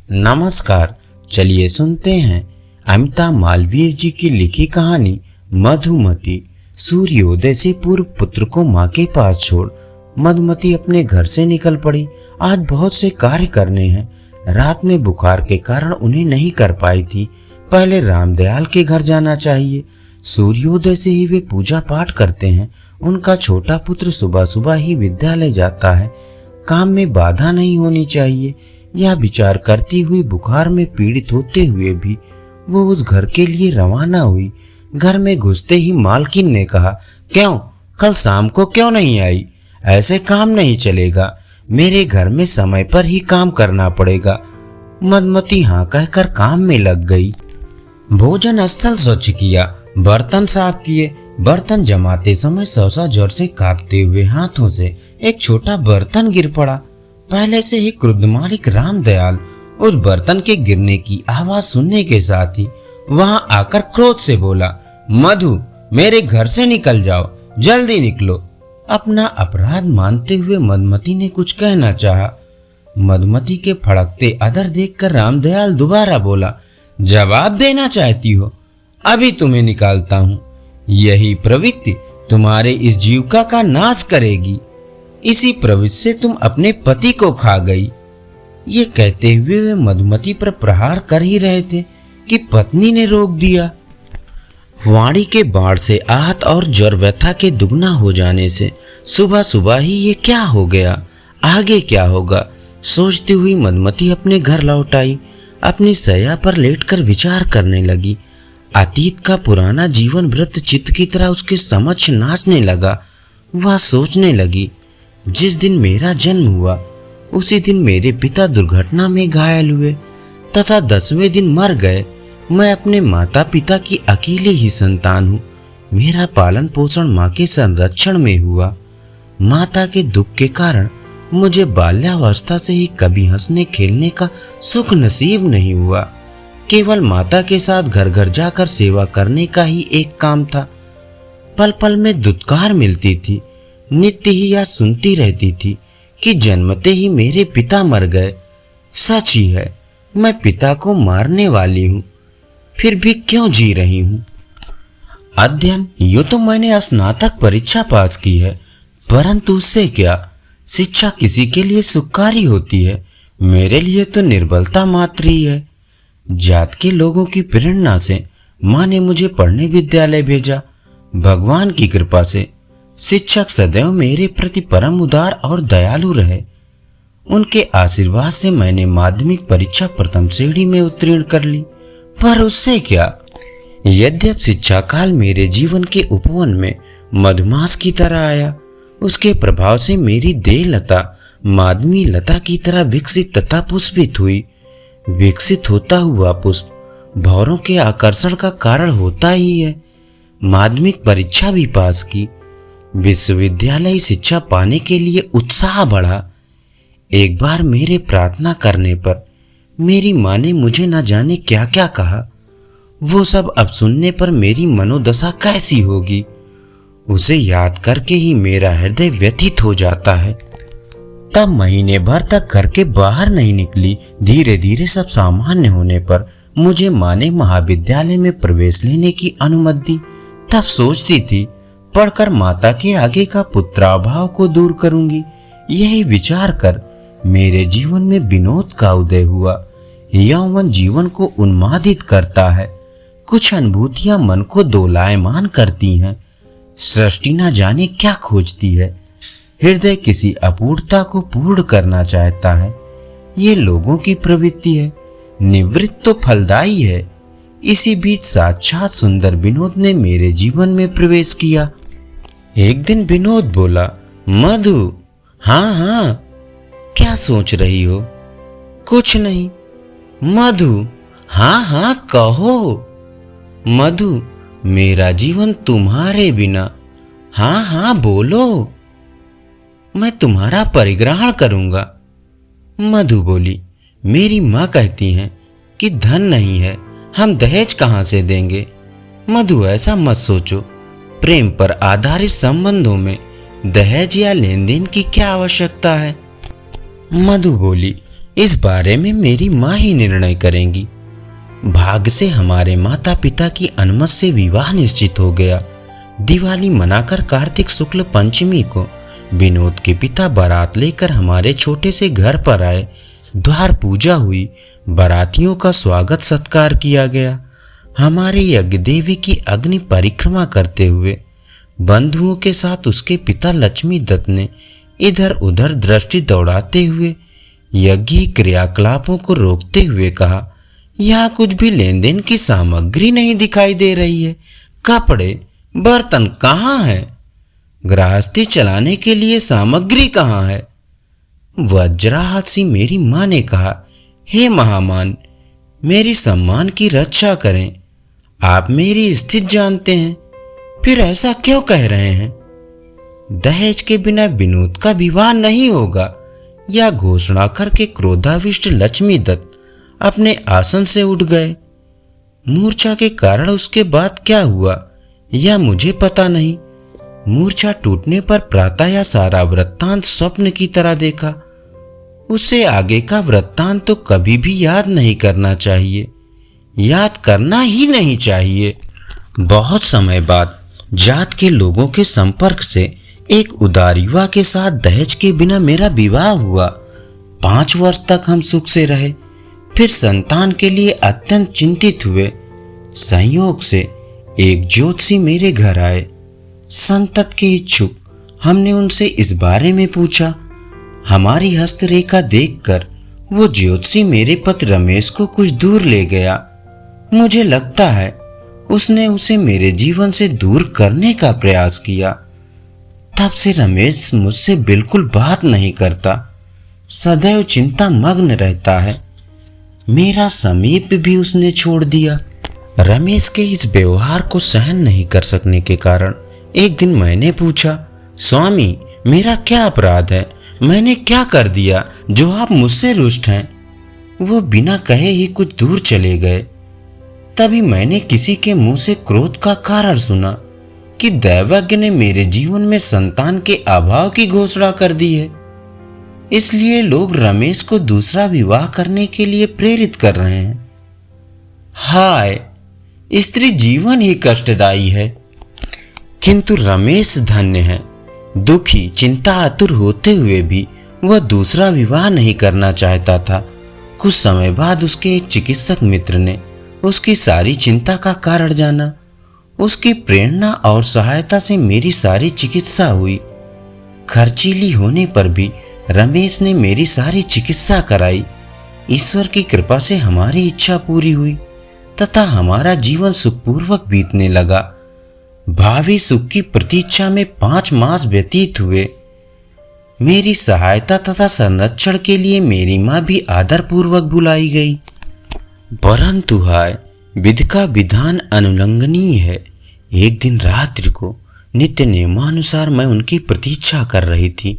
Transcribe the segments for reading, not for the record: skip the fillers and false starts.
नमस्कार। चलिए सुनते हैं अमिता मालवीय जी की लिखी कहानी मधुमती। सूर्योदय से पूर्व पुत्र को माँ के पास छोड़ मधुमती अपने घर से निकल पड़ी। आज बहुत से कार्य करने हैं। रात में बुखार के कारण उन्हें नहीं कर पाई थी। पहले रामदयाल के घर जाना चाहिए। सूर्योदय से ही वे पूजा पाठ करते हैं। उनका छोटा पुत्र सुबह सुबह ही विद्यालय जाता है। काम में बाधा नहीं होनी चाहिए। यह विचार करती हुई बुखार में पीड़ित होते हुए भी वो उस घर के लिए रवाना हुई। घर में घुसते ही मालकिन ने कहा, क्यों कल शाम को क्यों नहीं आई? ऐसे काम नहीं चलेगा। मेरे घर में समय पर ही काम करना पड़ेगा। मधुमती हाँ कहकर काम में लग गई। भोजन स्थल स्वच्छ किया, बर्तन साफ किए। बर्तन जमाते समय सहसा जोर से कांपते हुए हाथों से एक छोटा बर्तन गिर पड़ा। पहले से ही क्रुद्ध मालिक रामदयाल उस बर्तन के गिरने की आवाज सुनने के साथ ही वहां आकर क्रोध से बोला, मधु मेरे घर से निकल जाओ, जल्दी निकलो। अपना अपराध मानते हुए मधुमती ने कुछ कहना चाहा। मधुमती के फड़कते अधर देखकर रामदयाल दोबारा बोला, जवाब देना चाहती हो? अभी तुम्हें निकालता हूं। यही प्रवृत्ति तुम्हारे इस जीविका का नाश करेगी। इसी प्रवृत्ति से तुम अपने पति को खा गई। ये कहते हुए वे मधुमती पर प्रहार कर ही रहे थे कि पत्नी ने रोक दिया। वाणी के बाढ़ से आहत और ज्वर व्यथा के दुगना हो जाने से सुबह सुबह ही ये क्या हो गया, आगे क्या होगा, सोचती हुई मधुमती अपने घर लौट आई। अपनी शैया पर लेटकर विचार करने लगी। अतीत का पुराना जीवन वृत्त चित्त की तरह उसके समक्ष नाचने लगा। वह सोचने लगी, जिस दिन मेरा जन्म हुआ उसी दिन मेरे पिता दुर्घटना में घायल हुए तथा 10वें दिन मर गए। मैं अपने माता पिता की अकेली ही संतान हूँ। मेरा पालन पोषण माँ के संरक्षण में हुआ। माता के दुख के कारण मुझे बाल्यावस्था से ही कभी हंसने खेलने का सुख नसीब नहीं हुआ। केवल माता के साथ घर घर जाकर सेवा करने का ही एक काम था। पल पल में दुत्कार मिलती थी। नित्य ही यह सुनती रहती थी कि जन्मते ही मेरे पिता मर गए। सच ही है, मैं पिता को मारने वाली हूँ, फिर भी क्यों जी रही हूँ? अध्ययन यूँ तो मैंने स्नातक परीक्षा पास की है, परंतु उससे क्या? शिक्षा किसी के लिए सुखकारी होती है, मेरे लिए तो निर्बलता मात्र ही है। जात के लोगों की प्रेरणा से माँ ने मुझे पढ़ने विद्यालय भेजा। भगवान की कृपा से शिक्षक सदैव मेरे प्रति परम उदार और दयालु रहे। उनके आशीर्वाद से मैंने माध्यमिक परीक्षा प्रथम श्रेणी में उत्तीर्ण कर ली। पर उससे क्या? यद्यपि शिक्षा काल मेरे जीवन के उपवन में मधुमास की तरह आया, उसके प्रभाव से मेरी देह लता माधवी लता की तरह विकसित तथा पुष्पित हुई। विकसित होता हुआ पुष्प भौरों के आकर्षण का कारण होता ही है। माध्यमिक परीक्षा भी पास की। विश्वविद्यालय शिक्षा पाने के लिए उत्साह बढ़ा। एक बार मेरे प्रार्थना करने पर मेरी माँ ने मुझे न जाने क्या क्या कहा। वो सब अब सुनने पर मेरी मनोदशा कैसी होगी, उसे याद करके ही मेरा हृदय व्यथित हो जाता है। तब महीने भर तक घर के बाहर नहीं निकली। धीरे धीरे सब सामान्य होने पर मुझे माँ ने महाविद्यालय में प्रवेश लेने की अनुमति दी। तब सोचती थी, पढ़कर माता के आगे का पुत्राभाव को दूर करूंगी। यही विचार कर मेरे जीवन में विनोद का उदय हुआ। यौवन जीवन को उन्मादित करता है। कुछ अनुभूतियां मन को दोलायमान करती हैं। सृष्टि न जाने क्या खोजती है। हृदय किसी अपूर्णता को पूर्ण करना चाहता है। ये लोगों की प्रवृत्ति है, निवृत्त तो फलदायी है। इसी बीच साक्षात सुंदर विनोद ने मेरे जीवन में प्रवेश किया। एक दिन विनोद बोला, मधु। हाँ हाँ, क्या सोच रही हो? कुछ नहीं। मधु। हाँ हाँ कहो। मधु, मेरा जीवन तुम्हारे बिना। हाँ हाँ बोलो। मैं तुम्हारा परिग्रहण करूंगा। मधु बोली, मेरी माँ कहती हैं कि धन नहीं है, हम दहेज कहाँ से देंगे? मधु, ऐसा मत सोचो। प्रेम पर आधारित संबंधों में दहेज या लेन देन की क्या आवश्यकता है? मधु बोली, इस बारे में मेरी माँ ही निर्णय करेंगी। भाग्य से हमारे माता पिता की अनुमति से विवाह निश्चित हो गया। दिवाली मनाकर कार्तिक शुक्ल पंचमी को विनोद के पिता बारात लेकर हमारे छोटे से घर पर आए। द्वार पूजा हुई, बारातियों का स्वागत सत्कार किया गया। हमारे यज्ञ देवी की अग्नि परिक्रमा करते हुए बंधुओं के साथ उसके पिता लक्ष्मी दत्त ने इधर उधर दृष्टि दौड़ाते हुए यज्ञ क्रियाकलापों को रोकते हुए कहा, यहाँ कुछ भी लेन देन की सामग्री नहीं दिखाई दे रही है। कपड़े बर्तन कहाँ है? गृहस्थी चलाने के लिए सामग्री कहाँ है? वज्राहत सी मेरी माँ ने कहा, हे महामान, मेरी सम्मान की रक्षा करें। आप मेरी स्थिति जानते हैं, फिर ऐसा क्यों कह रहे हैं? दहेज के बिना विनोद का विवाह नहीं होगा, यह घोषणा करके क्रोधाविष्ट लक्ष्मी दत्त अपने आसन से उठ गए। मूर्छा के कारण उसके बाद क्या हुआ यह मुझे पता नहीं। मूर्छा टूटने पर प्रातः यह सारा वृत्तांत स्वप्न की तरह देखा। उसे आगे का वृत्तांत तो कभी भी याद नहीं करना चाहिए, याद करना ही नहीं चाहिए। बहुत समय बाद जात के लोगों के संपर्क से एक उदार युवा के साथ दहेज के बिना मेरा विवाह हुआ। 5 वर्ष तक हम सुख से रहे, फिर संतान के लिए अत्यंत चिंतित हुए। संयोग से एक ज्योतिषी मेरे घर आए। संतत के इच्छुक हमने उनसे इस बारे में पूछा। हमारी हस्तरेखा देखकर वो ज्योतिषी मेरे पति रमेश को कुछ दूर ले गया। मुझे लगता है उसने उसे मेरे जीवन से दूर करने का प्रयास किया। तब से रमेश मुझसे बिल्कुल बात नहीं करता, सदैव चिंता मग्न रहता है। मेरा समीप भी उसने छोड़ दिया। रमेश के इस व्यवहार को सहन नहीं कर सकने के कारण एक दिन मैंने पूछा, स्वामी, मेरा क्या अपराध है? मैंने क्या कर दिया जो आप मुझसे रुष्ट हैं? वो बिना कहे ही कुछ दूर चले गए। तभी मैंने किसी के मुंह से क्रोध का कारण सुना कि दैवज्ञ ने मेरे जीवन में संतान के अभाव की घोषणा कर दी है, इसलिए लोग रमेश को दूसरा विवाह करने के लिए प्रेरित कर रहे हैं। हाय, स्त्री जीवन ही कष्टदायी है। किंतु रमेश धन्य है। दुखी, चिंता आतुर होते हुए भी वह दूसरा विवाह नहीं करना चाहता था। कुछ समय बाद उसके एक चिकित्सक मित्र ने उसकी सारी चिंता का कारण जाना। उसकी प्रेरणा और सहायता से मेरी सारी चिकित्सा हुई। खर्चीली होने पर भी रमेश ने मेरी सारी चिकित्सा कराई। ईश्वर की कृपा से हमारी इच्छा पूरी हुई तथा हमारा जीवन सुखपूर्वक बीतने लगा। भावी सुख की प्रतीक्षा में 5 मास व्यतीत हुए। मेरी सहायता तथा संरक्षण के लिए मेरी माँ भी आदरपूर्वक बुलाई गई। परंतु हाय, विधि का विधान अनुल्लंघनीय है। एक दिन रात्रि को नित्य नियमानुसार मैं उनकी प्रतीक्षा कर रही थी।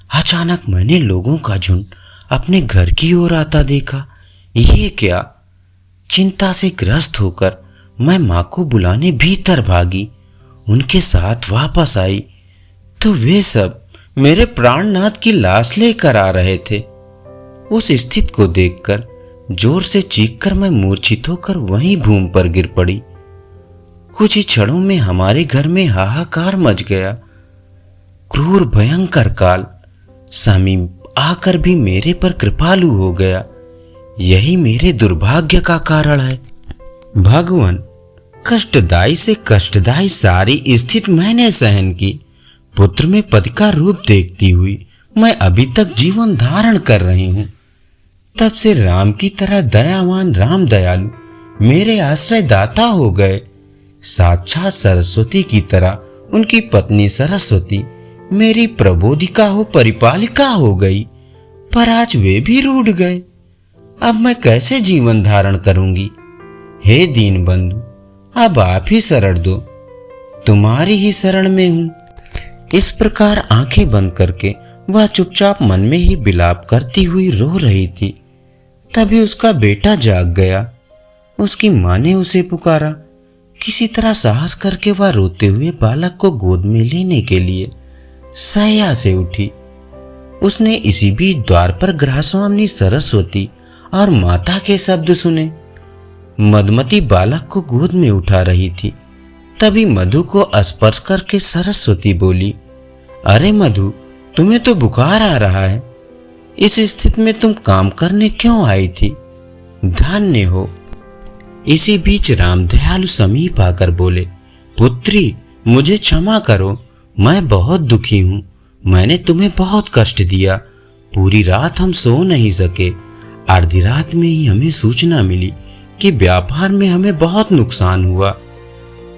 अचानक मैंने लोगों का झुंड अपने घर की ओर आता देखा। ये क्या? चिंता से ग्रस्त होकर मैं माँ को बुलाने भीतर भागी। उनके साथ वापस आई तो वे सब मेरे प्राणनाथ की लाश लेकर आ रहे थे। उस स्थिति को देखकर जोर से चीखकर मैं मूर्छित होकर वहीं भूमि पर गिर पड़ी। कुछ ही क्षणों में हमारे घर में हाहाकार मच गया। क्रूर भयंकर काल समीप आकर भी मेरे पर कृपालु हो गया। यही मेरे दुर्भाग्य का कारण है। भगवान, कष्टदायी से कष्टदायी सारी स्थिति मैंने सहन की। पुत्र में पति का रूप देखती हुई मैं अभी तक जीवन धारण कर रही हूँ। तब से राम की तरह दयावान राम दयालु मेरे आश्रय दाता हो गए। साक्षात सरस्वती की तरह उनकी पत्नी सरस्वती मेरी प्रबोधिका हो, परिपालिका हो गई। पर आज वे भी रूठ गए। अब मैं कैसे जीवन धारण करूंगी? हे दीन बंधु, अब आप ही शरण दो, तुम्हारी ही शरण में हूं। इस प्रकार आंखें बंद करके वह चुपचाप मन में ही विलाप करती हुई रो रही थी। तभी उसका बेटा जाग गया। उसकी माँ ने उसे पुकारा। किसी तरह साहस करके वह रोते हुए बालक को गोद में लेने के लिए शैया से उठी। उसने इसी बीच द्वार पर गृहस्वामिनी सरस्वती और माता के शब्द सुने। मधुमती बालक को गोद में उठा रही थी। तभी मधु को स्पर्श करके सरस्वती बोली, अरे मधु, तुम्हें तो बुखार आ रहा है। इस स्थिति में तुम काम करने क्यों आई थी? धन्य हो। इसी बीच रामदयालु समीप आकर बोले, पुत्री, मुझे क्षमा करो, मैं बहुत दुखी हूँ। मैंने तुम्हें बहुत कष्ट दिया। पूरी रात हम सो नहीं सके। आधी रात में ही हमें सूचना मिली कि व्यापार में हमें बहुत नुकसान हुआ।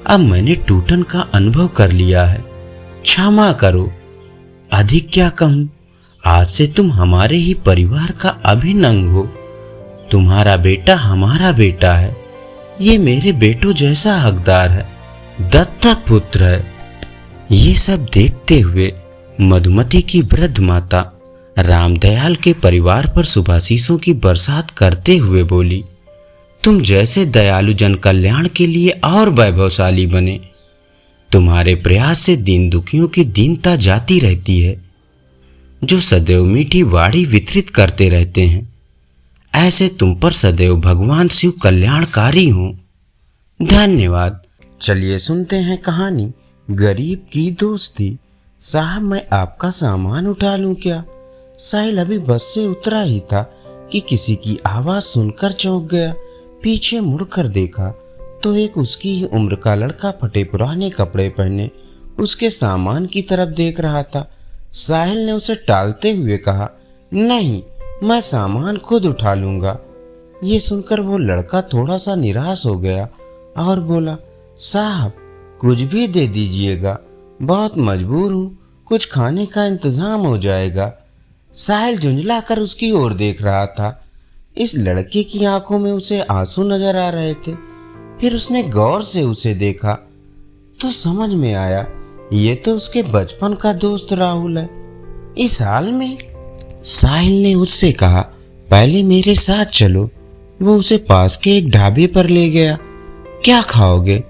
अब मैंने टूटन का अनुभव कर लिया है। क्षमा करो। अधिक क्या कहूँ, आज से तुम हमारे ही परिवार का अभिन्न अंग हो। तुम्हारा बेटा हमारा बेटा है। ये मेरे बेटों जैसा हकदार है, दत्तक पुत्र है। ये सब देखते हुए मधुमती की वृद्ध माता रामदयाल के परिवार पर शुभाशीषों की बरसात करते हुए बोली, तुम जैसे दयालु जन कल्याण के लिए और वैभवशाली बने। तुम्हारे प्रयास से दीन दुखियों की दीनता जाती रहती है, जो सदैव मीठी वाणी वितरित करते रहते हैं। ऐसे तुम पर सदैव भगवान शिव कल्याणकारी हों। धन्यवाद। चलिए सुनते हैं कहानी गरीब की दोस्ती। साहब, मैं आपका सामान उठा लूं क्या? साहिल अभी बस से उतरा ही था कि किसी की आवाज सुनकर चौंक गया। पीछे मुड़कर देखा तो एक उसकी ही उम्र का लड़का फटे पुराने कपड़े पहने उसके सामान की तरफ देख रहा था। साहिल ने उसे टालते हुए कहा, नहीं, मैं सामान खुद उठा लूंगा। ये सुनकर वो लड़का थोड़ा सा निराश हो गया और बोला, साहब, कुछ भी दे दीजिएगा, बहुत मजबूर हूँ, कुछ खाने का इंतजाम हो जाएगा। साहिल झुंझला कर उसकी ओर देख रहा था। इस लड़के की आंखों में उसे आंसू नजर आ रहे थे। फिर उसने गौर से उसे देखा तो समझ में आया, ये तो उसके बचपन का दोस्त राहुल है। इस हाल में साहिल ने उससे कहा, पहले मेरे साथ चलो। वो उसे पास के एक ढाबे पर ले गया। क्या खाओगे?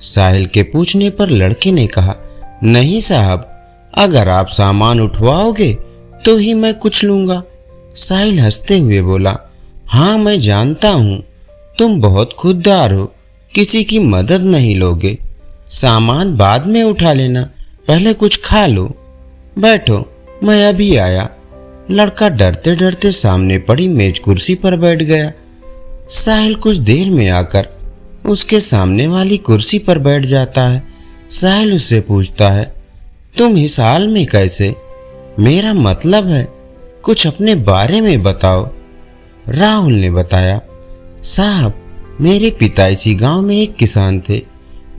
साहिल के पूछने पर लड़के ने कहा, नहीं साहब, अगर आप सामान उठवाओगे तो ही मैं कुछ लूंगा। साहिल हंसते हुए बोला, हाँ मैं जानता हूँ, तुम बहुत खुददार हो, किसी की मदद नहीं लोगे। सामान बाद में उठा लेना, पहले कुछ खा लो। बैठो, मैं अभी आया। लड़का डरते डरते सामने पड़ी मेज कुर्सी पर बैठ गया। साहिल कुछ देर में आकर उसके सामने वाली कुर्सी पर बैठ जाता है। साहिल उससे पूछता है, तुम इस हाल में कैसे? मेरा मतलब है, कुछ अपने बारे में बताओ। राहुल ने बताया, साहब, मेरे पिता इसी गांव में एक किसान थे।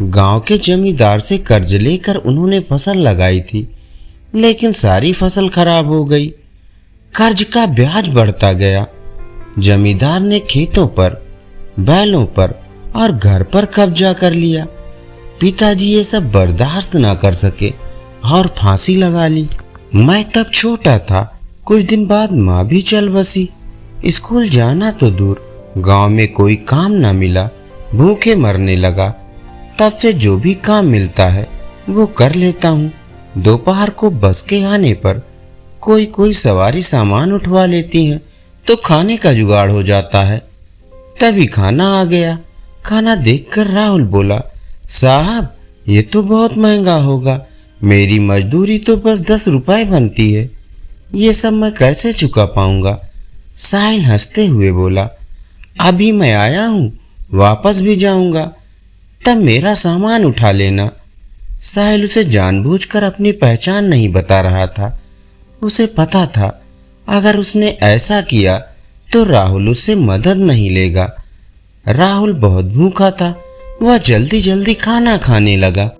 गांव के जमींदार से कर्ज लेकर उन्होंने फसल लगाई थी, लेकिन सारी फसल खराब हो गई। कर्ज का ब्याज बढ़ता गया। जमींदार ने खेतों पर, बैलों पर और घर पर कब्जा कर लिया। पिताजी ये सब बर्दाश्त ना कर सके और फांसी लगा ली। मैं तब छोटा था। कुछ दिन बाद माँ भी चल बसी। स्कूल जाना तो दूर, गांव में कोई काम ना मिला, भूखे मरने लगा। तब से जो भी काम मिलता है वो कर लेता हूँ। दोपहर को बस के आने पर कोई सवारी सामान उठवा लेती है तो खाने का जुगाड़ हो जाता है। तभी खाना आ गया। खाना देखकर राहुल बोला, साहब, ये तो बहुत महंगा होगा। मेरी मजदूरी तो बस 10 रुपए बनती है। ये सब मैं कैसे चुका पाऊंगा? साहिल हंसते हुए बोला, अभी मैं आया हूँ, वापस भी जाऊंगा, तब मेरा सामान उठा लेना। साहिल उसे जानबूझकर अपनी पहचान नहीं बता रहा था। उसे पता था अगर उसने ऐसा किया तो राहुल उससे मदद नहीं लेगा। राहुल बहुत भूखा था। वह जल्दी जल्दी खाना खाने लगा।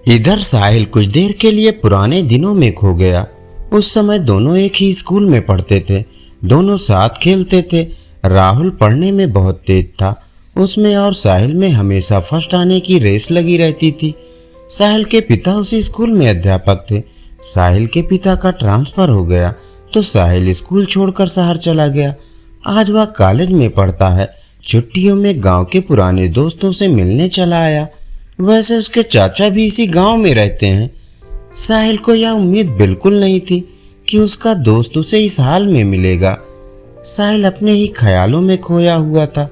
इधर साहिल कुछ देर के लिए पुराने दिनों में खो गया। उस समय दोनों एक ही स्कूल में पढ़ते थे, दोनों साथ खेलते थे। राहुल पढ़ने में बहुत तेज था। उसमें और साहिल में हमेशा फर्स्ट आने की रेस लगी रहती थी। साहिल के पिता उसी स्कूल में अध्यापक थे। साहिल के पिता का ट्रांसफर हो गया तो साहिल स्कूल छोड़कर शहर चला गया। आज वह कॉलेज में पढ़ता है। छुट्टियों में गांव के पुराने दोस्तों से मिलने चला आया। वैसे उसके चाचा भी इसी गांव में रहते हैं। साहिल को यह उम्मीद बिल्कुल नहीं थी कि उसका दोस्त उसे इस हाल में मिलेगा। साहिल अपने ही ख्यालों में खोया हुआ था।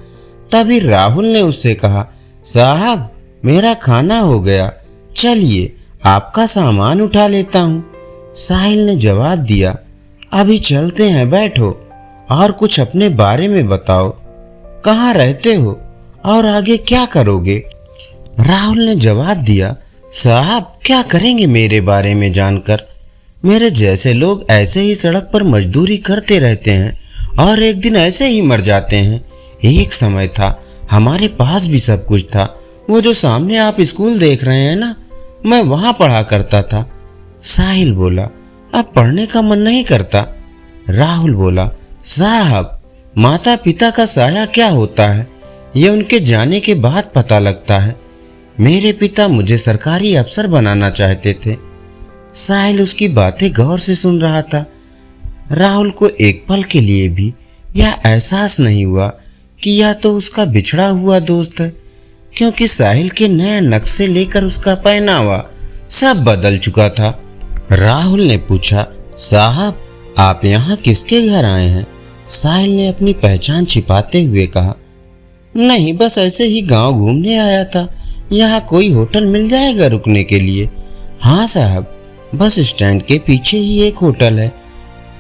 तभी राहुल ने उससे कहा, साहब मेरा खाना हो गया, चलिए आपका सामान उठा लेता हूँ। साहिल ने जवाब दिया, अभी चलते हैं, बैठो और कुछ अपने बारे में बताओ, कहाँ रहते हो और आगे क्या करोगे। राहुल ने जवाब दिया, साहब क्या करेंगे मेरे बारे में जानकर, मेरे जैसे लोग ऐसे ही सड़क पर मजदूरी करते रहते हैं और एक दिन ऐसे ही मर जाते हैं। एक समय था हमारे पास भी सब कुछ था, वो जो सामने आप स्कूल देख रहे हैं ना, मैं वहां पढ़ा करता था। साहिल बोला, अब पढ़ने का मन नहीं करता। राहुल बोला, साहब माता पिता का साया क्या होता है ये उनके जाने के बाद पता लगता है। मेरे पिता मुझे सरकारी अफसर बनाना चाहते थे। साहिल उसकी बातें गौर से सुन रहा था। राहुल को एक पल के लिए भी यह एहसास नहीं हुआ कि यह तो उसका बिछड़ा हुआ दोस्त है, क्योंकि साहिल के नए नक्शे लेकर उसका पहनावा सब बदल चुका था। राहुल ने पूछा, साहब आप यहाँ किसके घर आए हैं? साहिल ने अपनी पहचान छिपाते हुए कहा, नहीं बस ऐसे ही गांव घूमने आया था, यहाँ कोई होटल मिल जाएगा रुकने के लिए? हाँ साहब, बस स्टैंड के पीछे ही एक होटल है,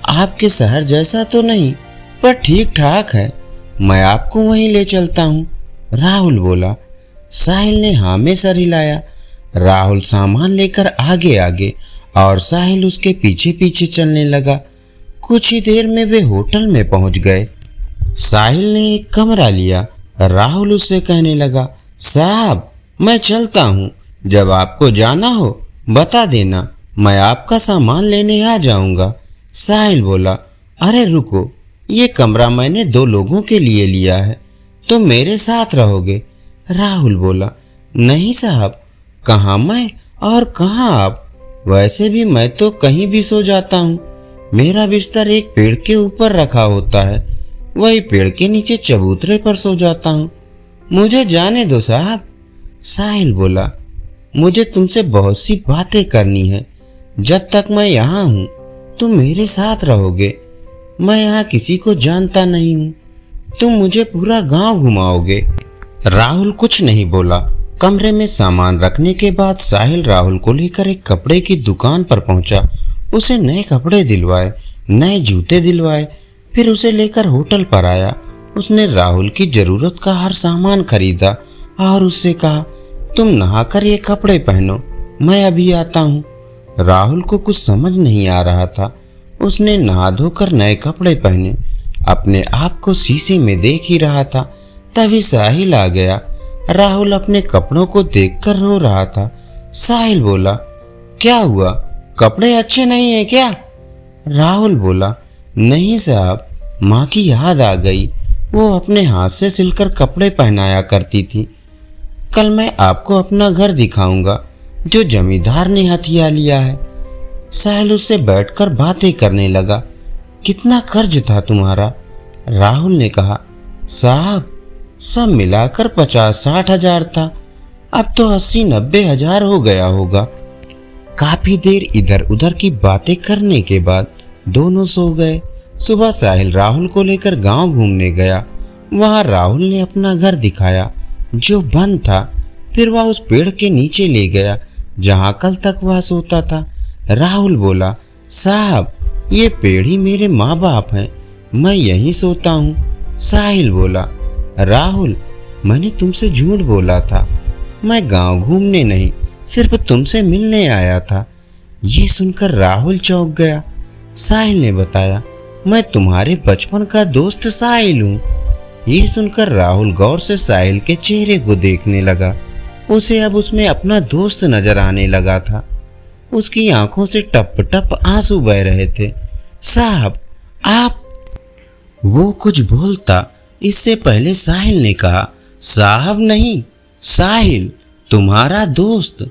आपके शहर जैसा तो नहीं पर ठीक ठाक है, मैं आपको वहीं ले चलता हूँ। राहुल बोला। साहिल ने हाँ में सर हिलाया। राहुल सामान लेकर आगे आगे और साहिल उसके पीछे पीछे चलने लगा। कुछ ही देर में वे होटल में पहुंच गए। साहिल ने एक कमरा लिया। राहुल उससे कहने लगा, साहब मैं चलता हूँ, जब आपको जाना हो बता देना, मैं आपका सामान लेने आ जाऊंगा। साहिल बोला, अरे रुको, ये कमरा मैंने 2 लोगों के लिए लिया है, तो मेरे साथ रहोगे? राहुल बोला, नहीं साहब, कहाँ मैं और कहाँ आप, वैसे भी मैं तो कहीं भी सो जाता हूँ, मेरा बिस्तर एक पेड़ के ऊपर रखा होता है, वही पेड़ के नीचे चबूतरे पर सो जाता हूँ, मुझे जाने दो साहब। साहिल बोला, मुझे तुमसे बहुत सी बातें करनी है, जब तक मैं यहाँ हूँ तुम मेरे साथ रहोगे, मैं यहाँ किसी को जानता नहीं हूँ, तुम मुझे पूरा गांव घुमाओगे। राहुल कुछ नहीं बोला। कमरे में सामान रखने के बाद साहिल राहुल को लेकर एक कपड़े की दुकान पर पहुंचा। उसे नए कपड़े दिलवाए, नए जूते दिलवाए, फिर उसे लेकर होटल पर आया। उसने राहुल की जरूरत का हर सामान खरीदा और उससे कहा, तुम नहाकर ये कपड़े पहनो, मैं अभी आता हूँ। राहुल को कुछ समझ नहीं आ रहा था। उसने नहा धोकर नए कपड़े पहने, अपने आप को शीशे में देख ही रहा था, तभी साहिल आ गया। राहुल अपने कपड़ों को देखकर रो रहा था। साहिल बोला, क्या हुआ, कपड़े अच्छे नहीं हैं क्या? राहुल बोला, नहीं साहब, माँ की याद आ गई, वो अपने हाथ से सिलकर कपड़े पहनाया करती थी। कल मैं आपको अपना घर दिखाऊंगा जो जमींदार ने हथिया लिया है। साहिल उससे बैठकर बातें करने लगा। कितना कर्ज था तुम्हारा? राहुल ने कहा, साहब सब मिलाकर 50-60 हजार था, अब तो 80-90 हजार हो गया होगा। काफी देर इधर उधर की बातें करने के बाद दोनों सो गए। सुबह साहिल राहुल को लेकर गांव घूमने गया। वहां राहुल ने अपना घर दिखाया जो बंद था। फिर वह उस पेड़ के नीचे ले गया जहां कल तक वह सोता था। राहुल बोला, साहब ये पेड़ ही मेरे माँ बाप हैं, मैं यहीं सोता हूँ। साहिल बोला, राहुल मैंने तुमसे झूठ बोला था, मैं गांव घूमने नहीं सिर्फ तुमसे मिलने आया था। ये सुनकर राहुल चौंक गया। साहिल ने बताया, मैं तुम्हारे बचपन का दोस्त साहिल हूँ। ये सुनकर राहुल गौर से साहिल के चेहरे को देखने लगा। उसे अब उसमें अपना दोस्त नजर आने लगा था। उसकी आंखों से टप टप आंसू बह रहे थे। साहब आप, वो कुछ बोलता इससे पहले साहिल ने कहा, साहब नहीं, साहिल तुम्हारा दोस्त।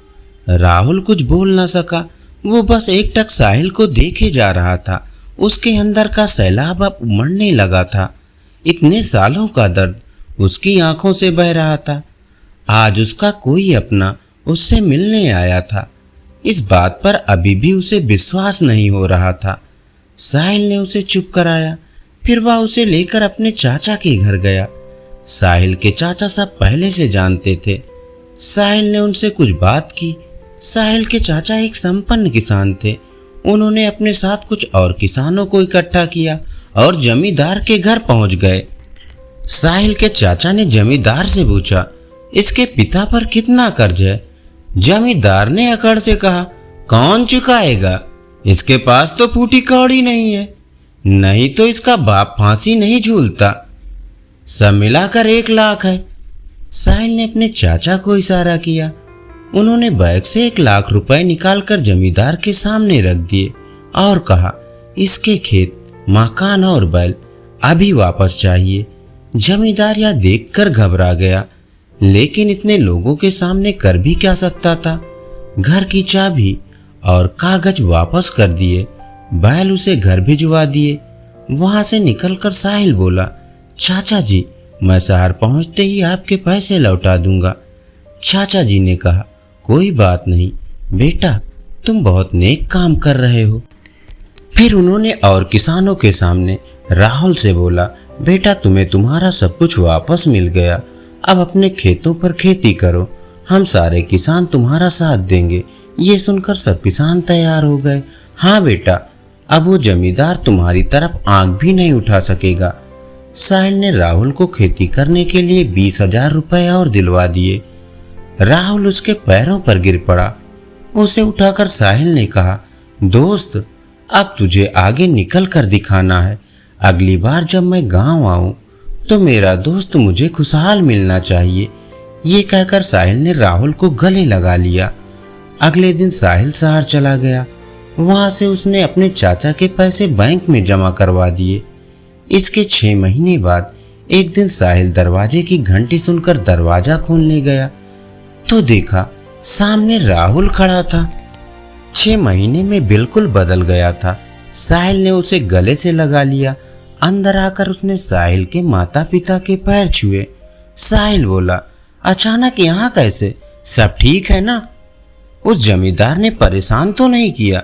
राहुल कुछ बोल ना सका। वो बस एकटक साहिल को देखे जा रहा था। उसके अंदर का सैलाब अब उमड़ने लगा था। इतने सालों का दर्द उसकी आंखों से बह रहा था। आज उसका कोई अपना उससे मिलने आया था। इस बात पर अभी भी उसे विश्वास नहीं हो रहा था। साहिल ने उसे चुप कराया। फिर वह उसे लेकर अपने चाचा के घर गया। साहिल के चाचा सब पहले से जानते थे। साहिल ने उनसे कुछ बात की। साहिल के चाचा एक संपन्न किसान थे। उन्होंने अपने साथ कुछ और किसानों को इकट्ठा किया और जमींदार के घर पहुंच गए। साहिल के चाचा ने जमींदार से पूछा, इसके पिता पर कितना कर्ज है? जमींदार ने अकड़ से कहा, कौन चुकाएगा? इसके पास तो फूटी कौड़ी नहीं है, नहीं तो इसका बाप फांसी नहीं झूलता। सब मिलाकर 1 लाख है। साहिल ने अपने चाचा को इशारा किया। उन्होंने बैग से 1 लाख रुपए निकालकर जमींदार के सामने रख दिए और कहा, इसके खेत, मकान और बैल अभी वापस चाहिए। जमींदार यह देखकर घबरा गया, लेकिन इतने लोगों के सामने कर भी क्या सकता था। घर की चाबी और कागज वापस कर दिए, बैल उसे घर भिजवा दिए। वहां से निकलकर साहिल बोला, चाचा जी, मैं शहर पहुंचते ही आपके पैसे लौटा दूंगा। चाचा जी ने कहा, कोई बात नहीं बेटा, तुम बहुत नेक काम कर रहे हो। फिर उन्होंने और किसानों के सामने राहुल से बोला, बेटा तुम्हें तुम्हारा सब कुछ वापस मिल गया, अब अपने खेतों पर खेती करो, हम सारे किसान तुम्हारा साथ देंगे। ये सुनकर सब किसान तैयार हो गए। हाँ बेटा, अब वो जमींदार तुम्हारी तरफ आंख भी नहीं उठा सकेगा। साहिल ने राहुल को खेती करने के लिए 20,000 रुपए और दिलवा दिए। राहुल उसके पैरों पर गिर पड़ा। उसे उठाकर साहिल ने कहा, दोस्त, अब तुझे आगे निकल कर दिखाना है। अगली बार जब मैं गांव आऊं तो मेरा दोस्त मुझे खुशहाल मिलना चाहिए। ये कहकर साहिल ने राहुल को गले लगा लिया। अगले दिन साहिल शहर चला गया। वहां से उसने अपने चाचा के पैसे बैंक में जमा करवा दिए। इसके 6 महीने बाद एक दिन साहिल दरवाजे की घंटी सुनकर दरवाजा खोलने गया तो देखा सामने राहुल खड़ा था। 6 महीने में बिल्कुल बदल गया था। साहिल ने उसे गले से लगा लिया। अंदर आकर उसने साहिल के माता पिता के पैर छुए। साहिल बोला, अचानक यहाँ कैसे? सब ठीक है ना? उस जमींदार ने परेशान तो नहीं किया?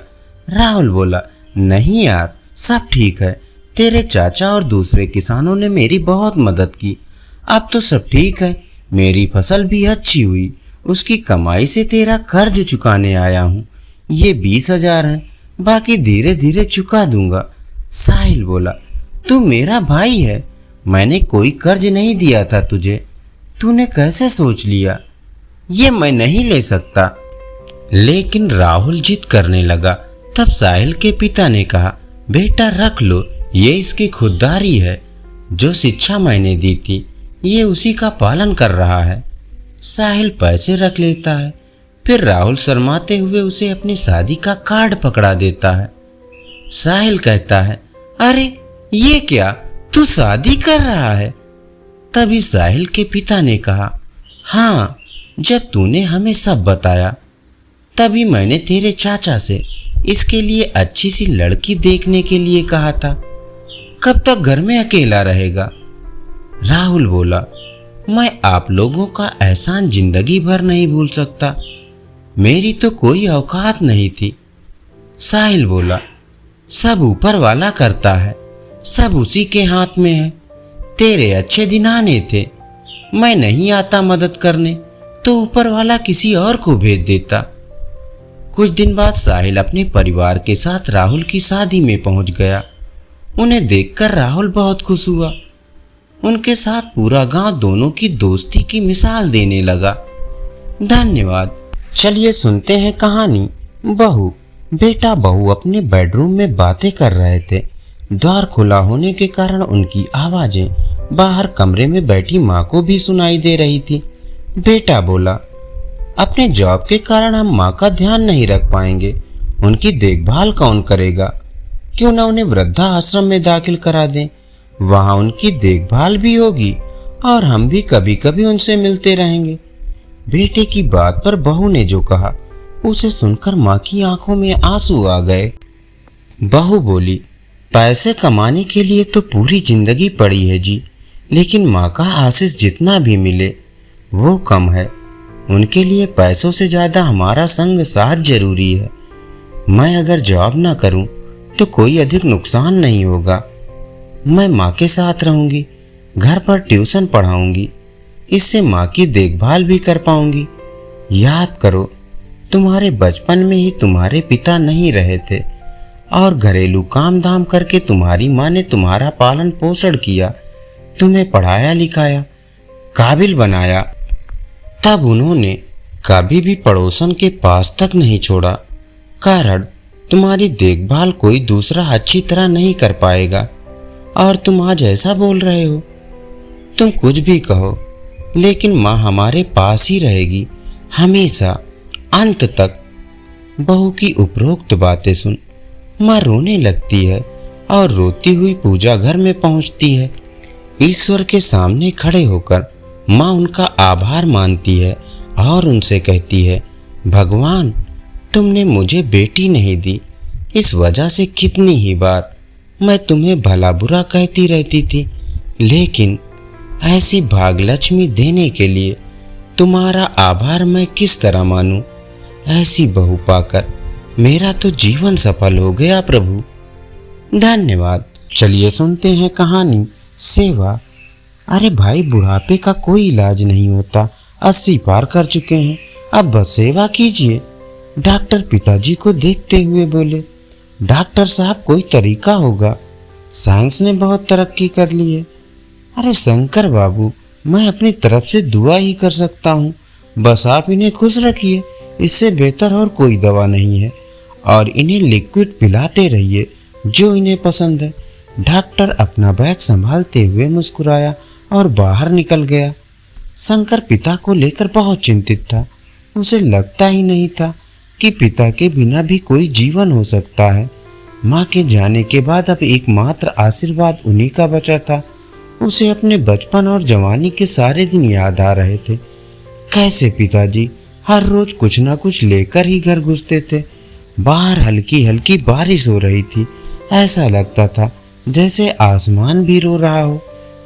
राहुल बोला, नहीं यार, सब ठीक है। तेरे चाचा और दूसरे किसानों ने मेरी बहुत मदद की। अब तो सब ठीक है। मेरी फसल भी अच्छी हुई। उसकी कमाई से तेरा कर्ज चुकाने आया हूँ। ये 20,000 है, बाकी धीरे धीरे चुका दूंगा। साहिल बोला, तू मेरा भाई है, मैंने कोई कर्ज नहीं दिया था तुझे। तूने कैसे सोच लिया? ये मैं नहीं ले सकता। लेकिन राहुल जिद करने लगा। तब साहिल के पिता ने कहा, बेटा रख लो, ये इसकी खुददारी है। जो शिक्षा मैंने दी थी ये उसी का पालन कर रहा है। साहिल पैसे रख लेता है। फिर राहुल शर्माते हुए उसे अपनी शादी का कार्ड पकड़ा देता है। साहिल कहता है, अरे ये क्या, तू शादी कर रहा है? तभी साहिल के पिता ने कहा, हाँ, जब तूने हमें सब बताया तभी मैंने तेरे चाचा से इसके लिए अच्छी सी लड़की देखने के लिए कहा था। कब तक घर में अकेला रहेगा? राहुल बोला, मैं आप लोगों का एहसान जिंदगी भर नहीं भूल सकता। मेरी तो कोई औकात नहीं थी। साहिल बोला, सब ऊपर वाला करता है, सब उसी के हाथ में है। तेरे अच्छे दिन आने थे, मैं नहीं आता मदद करने तो ऊपर वाला किसी और को भेज देता। कुछ दिन बाद साहिल अपने परिवार के साथ राहुल की शादी में पहुंच गया। उन्हें देखकर राहुल बहुत खुश हुआ। उनके साथ पूरा गांव दोनों की दोस्ती की मिसाल देने लगा। धन्यवाद। चलिए सुनते हैं कहानी बहू। बेटा बहू अपने बेडरूम में बातें कर रहे थे। द्वार खुला होने के कारण उनकी आवाजें बाहर कमरे में बैठी माँ को भी सुनाई दे रही थी। बेटा बोला, अपने जॉब के कारण हम माँ का ध्यान नहीं रख पाएंगे, उनकी देखभाल कौन करेगा? क्यों ना उन्हें वृद्धा आश्रम में दाखिल करा दें, वहां उनकी देखभाल भी होगी और हम भी कभी कभी उनसे मिलते रहेंगे। बेटे की बात पर बहू ने जो कहा उसे सुनकर माँ की आंखों में आंसू आ गए। बहू बोली, पैसे कमाने के लिए तो पूरी जिंदगी पड़ी है जी, लेकिन माँ का आशीष जितना भी मिले वो कम है। उनके लिए पैसों से ज़्यादा हमारा संग साथ जरूरी है। मैं अगर जॉब ना करूं तो कोई अधिक नुकसान नहीं होगा। मैं माँ के साथ रहूंगी, घर पर ट्यूशन पढ़ाऊंगी, इससे माँ की देखभाल भी कर पाऊंगी। याद करो, तुम्हारे बचपन में ही तुम्हारे पिता नहीं रहे थे और घरेलू काम धाम करके तुम्हारी माँ ने तुम्हारा पालन पोषण किया, तुम्हें पढ़ाया लिखाया, काबिल बनाया। तब उन्होंने कभी भी पड़ोसन के पास तक नहीं छोड़ा, कारण तुम्हारी देखभाल कोई दूसरा अच्छी तरह नहीं कर पाएगा। और तुम आज ऐसा बोल रहे हो। तुम कुछ भी कहो, लेकिन माँ हमारे पास ही रहेगी हमेशा, अंत तक। बहू की उपरोक्त बातें सुन माँ रोने लगती है और रोती हुई पूजा घर में पहुंचती है। ईश्वर के सामने खड़े होकर माँ उनका आभार मानती है और उनसे कहती है, भगवान, तुमने मुझे बेटी नहीं दी, इस वजह से कितनी ही बार मैं तुम्हें भला बुरा कहती रहती थी, लेकिन ऐसी भाग्यलक्ष्मी देने के लिए तुम्हारा आभार मैं किस तरह मानूं। ऐसी बहू पाकर मेरा तो जीवन सफल हो गया प्रभु। धन्यवाद। चलिए सुनते हैं कहानी सेवा। अरे भाई, बुढ़ापे का कोई इलाज नहीं होता, 80 पार कर चुके हैं, अब बस सेवा कीजिए। डॉक्टर पिताजी को देखते हुए बोले, डॉक्टर साहब कोई तरीका होगा, साइंस ने बहुत तरक्की कर ली है। अरे शंकर बाबू, मैं अपनी तरफ से दुआ ही कर सकता हूँ, बस आप इन्हें खुश रखिए, इससे बेहतर और कोई दवा नहीं है, और इन्हें लिक्विड पिलाते रहिए जो इन्हें पसंद है। डॉक्टर अपना बैग संभालते हुए मुस्कुराया और बाहर निकल गया। शंकर पिता को लेकर बहुत चिंतित था। उसे लगता ही नहीं था कि पिता के बिना भी कोई जीवन हो सकता है। माँ के जाने के बाद अब एकमात्र आशीर्वाद उन्हीं का बचा था। उसे अपने बचपन और जवानी के सारे दिन याद आ रहे थे। कैसे पिताजी हर रोज कुछ ना कुछ लेकर ही घर घुसते थे। बाहर हल्की हल्की बारिश हो रही थी, ऐसा लगता था जैसे आसमान भी रो रहा हो।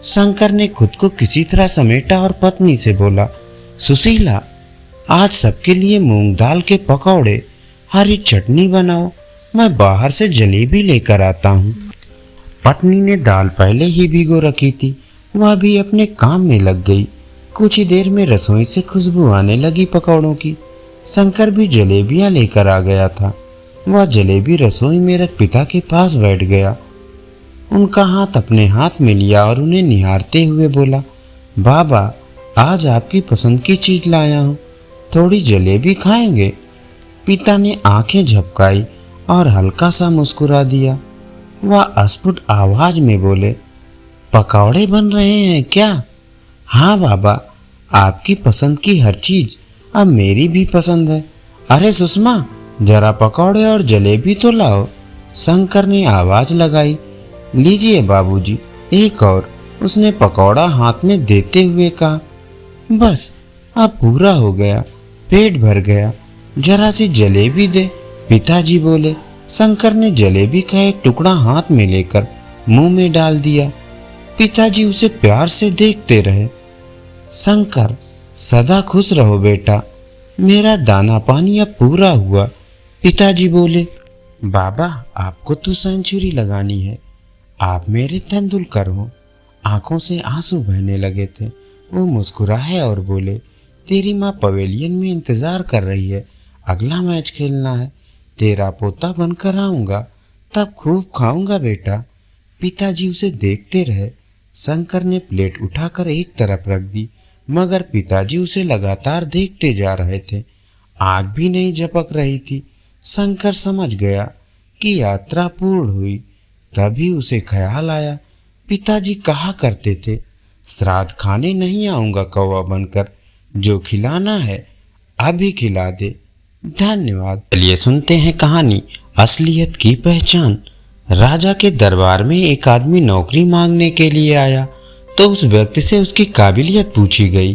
शंकर ने खुद को किसी तरह समेटा और पत्नी से बोला, सुशीला, आज सबके लिए मूंग दाल के पकौड़े, हरी चटनी बनाओ, मैं बाहर से जलेबी लेकर आता हूँ। पत्नी ने दाल पहले ही भिगो रखी थी, वह भी अपने काम में लग गई। कुछ ही देर में रसोई से खुशबू आने लगी पकौड़ों की। शंकर भी जलेबियां लेकर आ गया था। वह जलेबी रसोई में रख पिता के पास बैठ गया। उनका हाथ अपने हाथ में लिया और उन्हें निहारते हुए बोला, बाबा, आज आपकी पसंद की चीज लाया हूँ, थोड़ी जलेबी खाएंगे? पिता ने आंखें झपकाई और हल्का सा मुस्कुरा दिया। वह अस्फुट आवाज में बोले, पकौड़े बन रहे हैं क्या? हाँ बाबा, आपकी पसंद की हर चीज अब मेरी भी पसंद है। अरे सुषमा, जरा पकौड़े और जलेबी तो लाओ। शंकर ने आवाज लगाई। लीजिए बाबूजी, एक और, उसने पकौड़ा हाथ में देते हुए कहा। बस अब पूरा हो गया, पेट भर गया, जरा सी जलेबी दे, पिताजी बोले। शंकर ने जलेबी का एक टुकड़ा हाथ में लेकर मुंह में डाल दिया। पिताजी उसे प्यार से देखते रहे। शंकर, सदा खुश रहो बेटा, मेरा दाना पानी अब पूरा हुआ। पिताजी बोले, बाबा, आपको तो सेंचुरी लगानी है, आप मेरे तेंदुलकर हो। आंखों से आंसू बहने लगे थे। वो मुस्कुराए और बोले, तेरी माँ पवेलियन में इंतजार कर रही है, अगला मैच खेलना है, तेरा पोता बनकर आऊंगा, तब खूब खाऊंगा बेटा। पिताजी उसे देखते रहे। शंकर ने प्लेट उठाकर एक तरफ रख दी, मगर पिताजी उसे लगातार देखते जा रहे थे। आग भी नहीं झपक रही थी। शंकर समझ गया कि यात्रा पूर्ण हुई। तभी उसे ख्याल आया, पिताजी कहा करते थे, श्राद्ध खाने नहीं आऊंगा कौवा बनकर, जो खिलाना है अभी खिला दे। धन्यवाद। चलिए सुनते हैं कहानी असलियत की पहचान। राजा के दरबार में एक आदमी नौकरी मांगने के लिए आया तो उस व्यक्ति से उसकी काबिलियत पूछी गई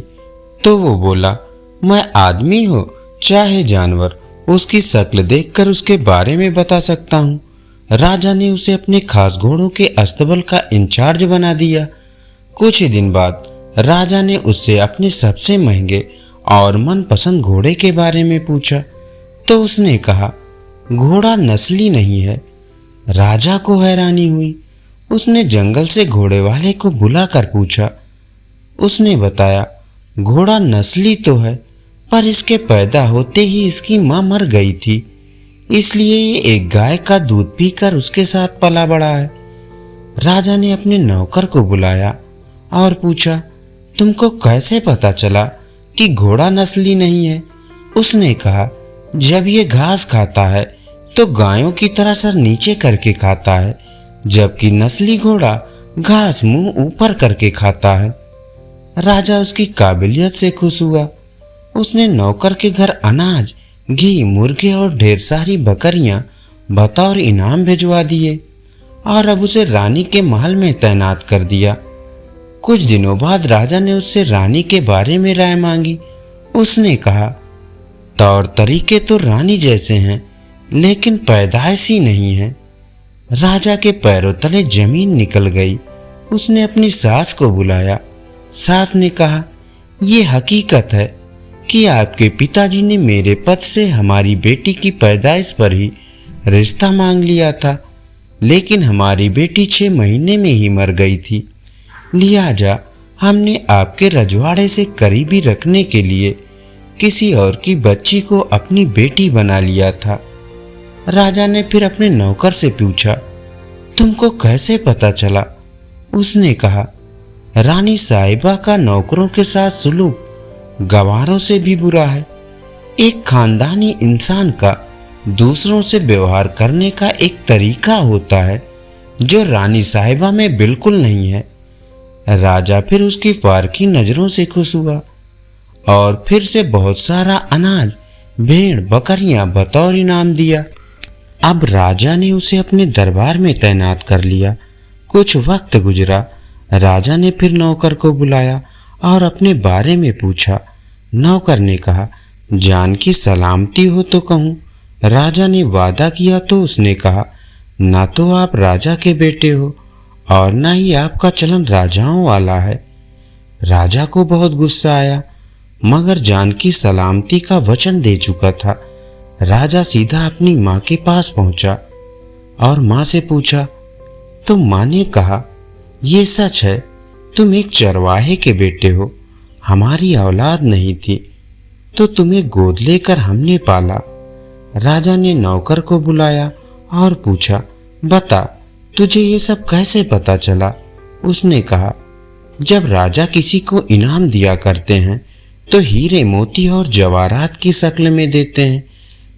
तो वो बोला, मैं आदमी हो चाहे जानवर, उसकी शक्ल देखकर उसके बारे में बता सकता हूँ। राजा ने उसे अपने खास घोड़ों के अस्तबल का इंचार्ज बना दिया। कुछ ही दिन बाद राजा ने उससे अपने सबसे महंगे और मनपसंद घोड़े के बारे में पूछा तो उसने कहा, घोड़ा नस्ली नहीं है, राजा को हैरानी हुई। उसने जंगल से घोड़े वाले को बुलाकर पूछा। उसने बताया, घोड़ा नस्ली तो है, पर इसके पैदा होते ही इसकी माँ मर गई थी, इसलिए ये एक गाय का दूध पीकर उसके साथ पला बड़ा है। राजा ने अपने नौकर को बुलाया और पूछा, तुमको कैसे पता चला कि घोड़ा नस्ली नहीं है? उसने कहा, जब ये घास खाता है तो गायों की तरह सर नीचे करके खाता है, जबकि नस्ली घोड़ा घास मुंह ऊपर करके खाता है। राजा उसकी काबिलियत से खुश हुआ। उसने नौकर के घर अनाज, घी, मुर्गे और ढेर सारी बकरियां बतौर इनाम भिजवा दिए और अब उसे रानी के महल में तैनात कर दिया। कुछ दिनों बाद राजा ने उससे रानी के बारे में राय मांगी। उसने कहा, तौर तरीके तो रानी जैसे हैं, लेकिन पैदाइश ही नहीं है। राजा के पैरों तले जमीन निकल गई। उसने अपनी सास को बुलाया। सास ने कहा, यह हकीकत है कि आपके पिताजी ने मेरे पद से हमारी बेटी की पैदाइश पर ही रिश्ता मांग लिया था, लेकिन हमारी बेटी 6 महीने में ही मर गई थी। लिहाजा हमने आपके रजवाड़े से करीबी रखने के लिए किसी और की बच्ची को अपनी बेटी बना लिया था। राजा ने फिर अपने नौकर से पूछा, तुमको कैसे पता चला? उसने कहा, रानी साहिबा का नौकरों के साथ सुलूक गवारों से भी बुरा है। एक खानदानी इंसान का दूसरों से व्यवहार करने का एक तरीका होता है जो रानी साहिबा में बिल्कुल नहीं है। राजा फिर उसकी पारखी नजरों से खुश हुआ और फिर से बहुत सारा अनाज, भेड़, बकरियां बतौर इनाम दिया। अब राजा ने उसे अपने दरबार में तैनात कर लिया। कुछ वक्त गुजरा। राजा ने फिर नौकर को बुलाया और अपने बारे में पूछा। नौकर ने कहा, जान की सलामती हो तो कहूँ। राजा ने वादा किया तो उसने कहा, ना तो आप राजा के बेटे हो और ना ही आपका चलन राजाओं वाला है। राजा को बहुत गुस्सा आया, मगर जान की सलामती का वचन दे चुका था। राजा सीधा अपनी माँ के पास पहुंचा और माँ से पूछा, तो माँ ने कहा, ये सच है, तुम एक चरवाहे के बेटे हो, हमारी औलाद नहीं थी तो तुम्हें गोद लेकर हमने पाला। राजा ने नौकर को बुलाया और पूछा, बता तुझे ये सब कैसे पता चला? उसने कहा, जब राजा किसी को इनाम दिया करते हैं तो हीरे, मोती और जवाहरात की शक्ल में देते हैं,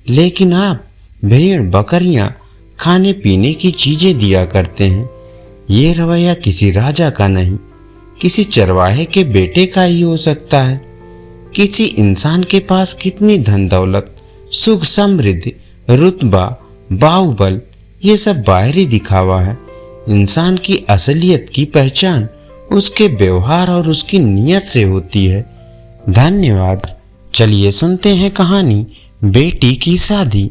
लेकिन आप भेड़, बकरियां, खाने पीने की चीजें दिया करते हैं। ये रवैया किसी राजा का नहीं, किसी चरवाहे के बेटे का ही हो सकता है। किसी इंसान के पास कितनी धन दौलत, सुख समृद्धि, रुतबा, बाहुबल, ये सब बाहरी दिखावा है। इंसान की असलियत की पहचान उसके व्यवहार और उसकी नीयत से होती है। धन्यवाद। चलिए सुनते हैं कहानी बेटी की शादी।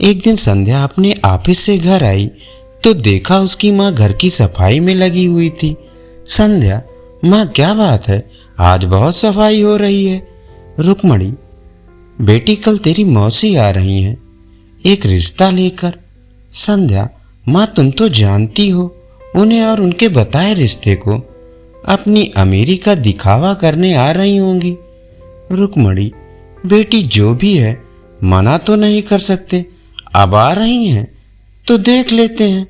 एक दिन संध्या अपने ऑफिस से घर आई तो देखा उसकी माँ घर की सफाई में लगी हुई थी। संध्या, माँ क्या बात है, आज बहुत सफाई हो रही है। रुक्मणी, बेटी कल तेरी मौसी आ रही हैं एक रिश्ता लेकर। संध्या, माँ तुम तो जानती हो उन्हें और उनके बताए रिश्ते को, अपनी अमीरी का दिखावा करने आ रही होंगी। रुक्मणी, बेटी जो भी है मना तो नहीं कर सकते, अब आ रही हैं तो देख लेते हैं।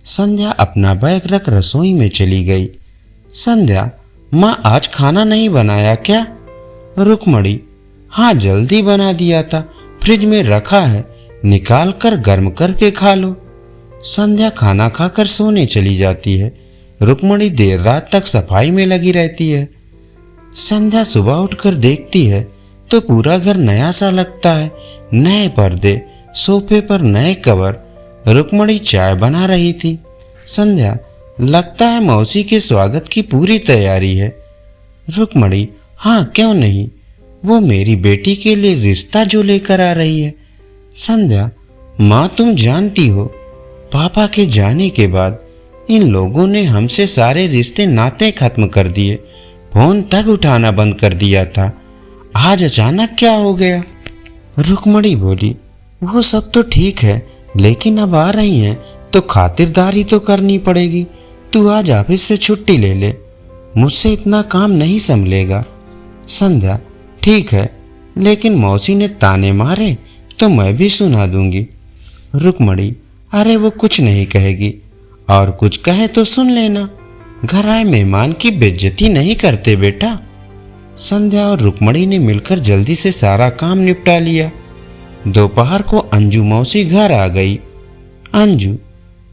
संध्या अपना बैग रख रसोई में चली गई। संध्या, माँ आज खाना नहीं बनाया क्या? रुक्मणी, हाँ जल्दी बना दिया था, फ्रिज में रखा है, निकाल कर गर्म करके खा लो। संध्या खाना खाकर सोने चली जाती है। रुक्मणी देर रात तक सफाई में लगी रहती है। संध्या सुबह उठकर देखती है तो पूरा घर नया सा लगता है। नए पर्दे, सोफे पर नए कवर। रुक्मणी चाय बना रही थी। संध्या, लगता है मौसी के स्वागत की पूरी तैयारी है। रुक्मणी, हाँ क्यों नहीं, वो मेरी बेटी के लिए रिश्ता जो लेकर आ रही है। संध्या, माँ तुम जानती हो पापा के जाने के बाद इन लोगों ने हमसे सारे रिश्ते नाते खत्म कर दिए, फोन तक उठाना बंद कर दिया था, आज अचानक क्या हो गया? रुक्मणी बोली, वो सब तो ठीक है, लेकिन अब आ रही हैं तो खातिरदारी तो करनी पड़ेगी। तू आज ऑफिस से छुट्टी ले ले, मुझसे इतना काम नहीं संभलेगा। संध्या, ठीक है, लेकिन मौसी ने ताने मारे तो मैं भी सुना दूंगी। रुक्मणी, अरे वो कुछ नहीं कहेगी, और कुछ कहे तो सुन लेना। घर आए मेहमान की बेइज्जती नहीं करते बेटा। संध्या और रुक्मणी ने मिलकर जल्दी से सारा काम निपटा लिया। दोपहर को अंजू मौसी घर आ गई। अंजू,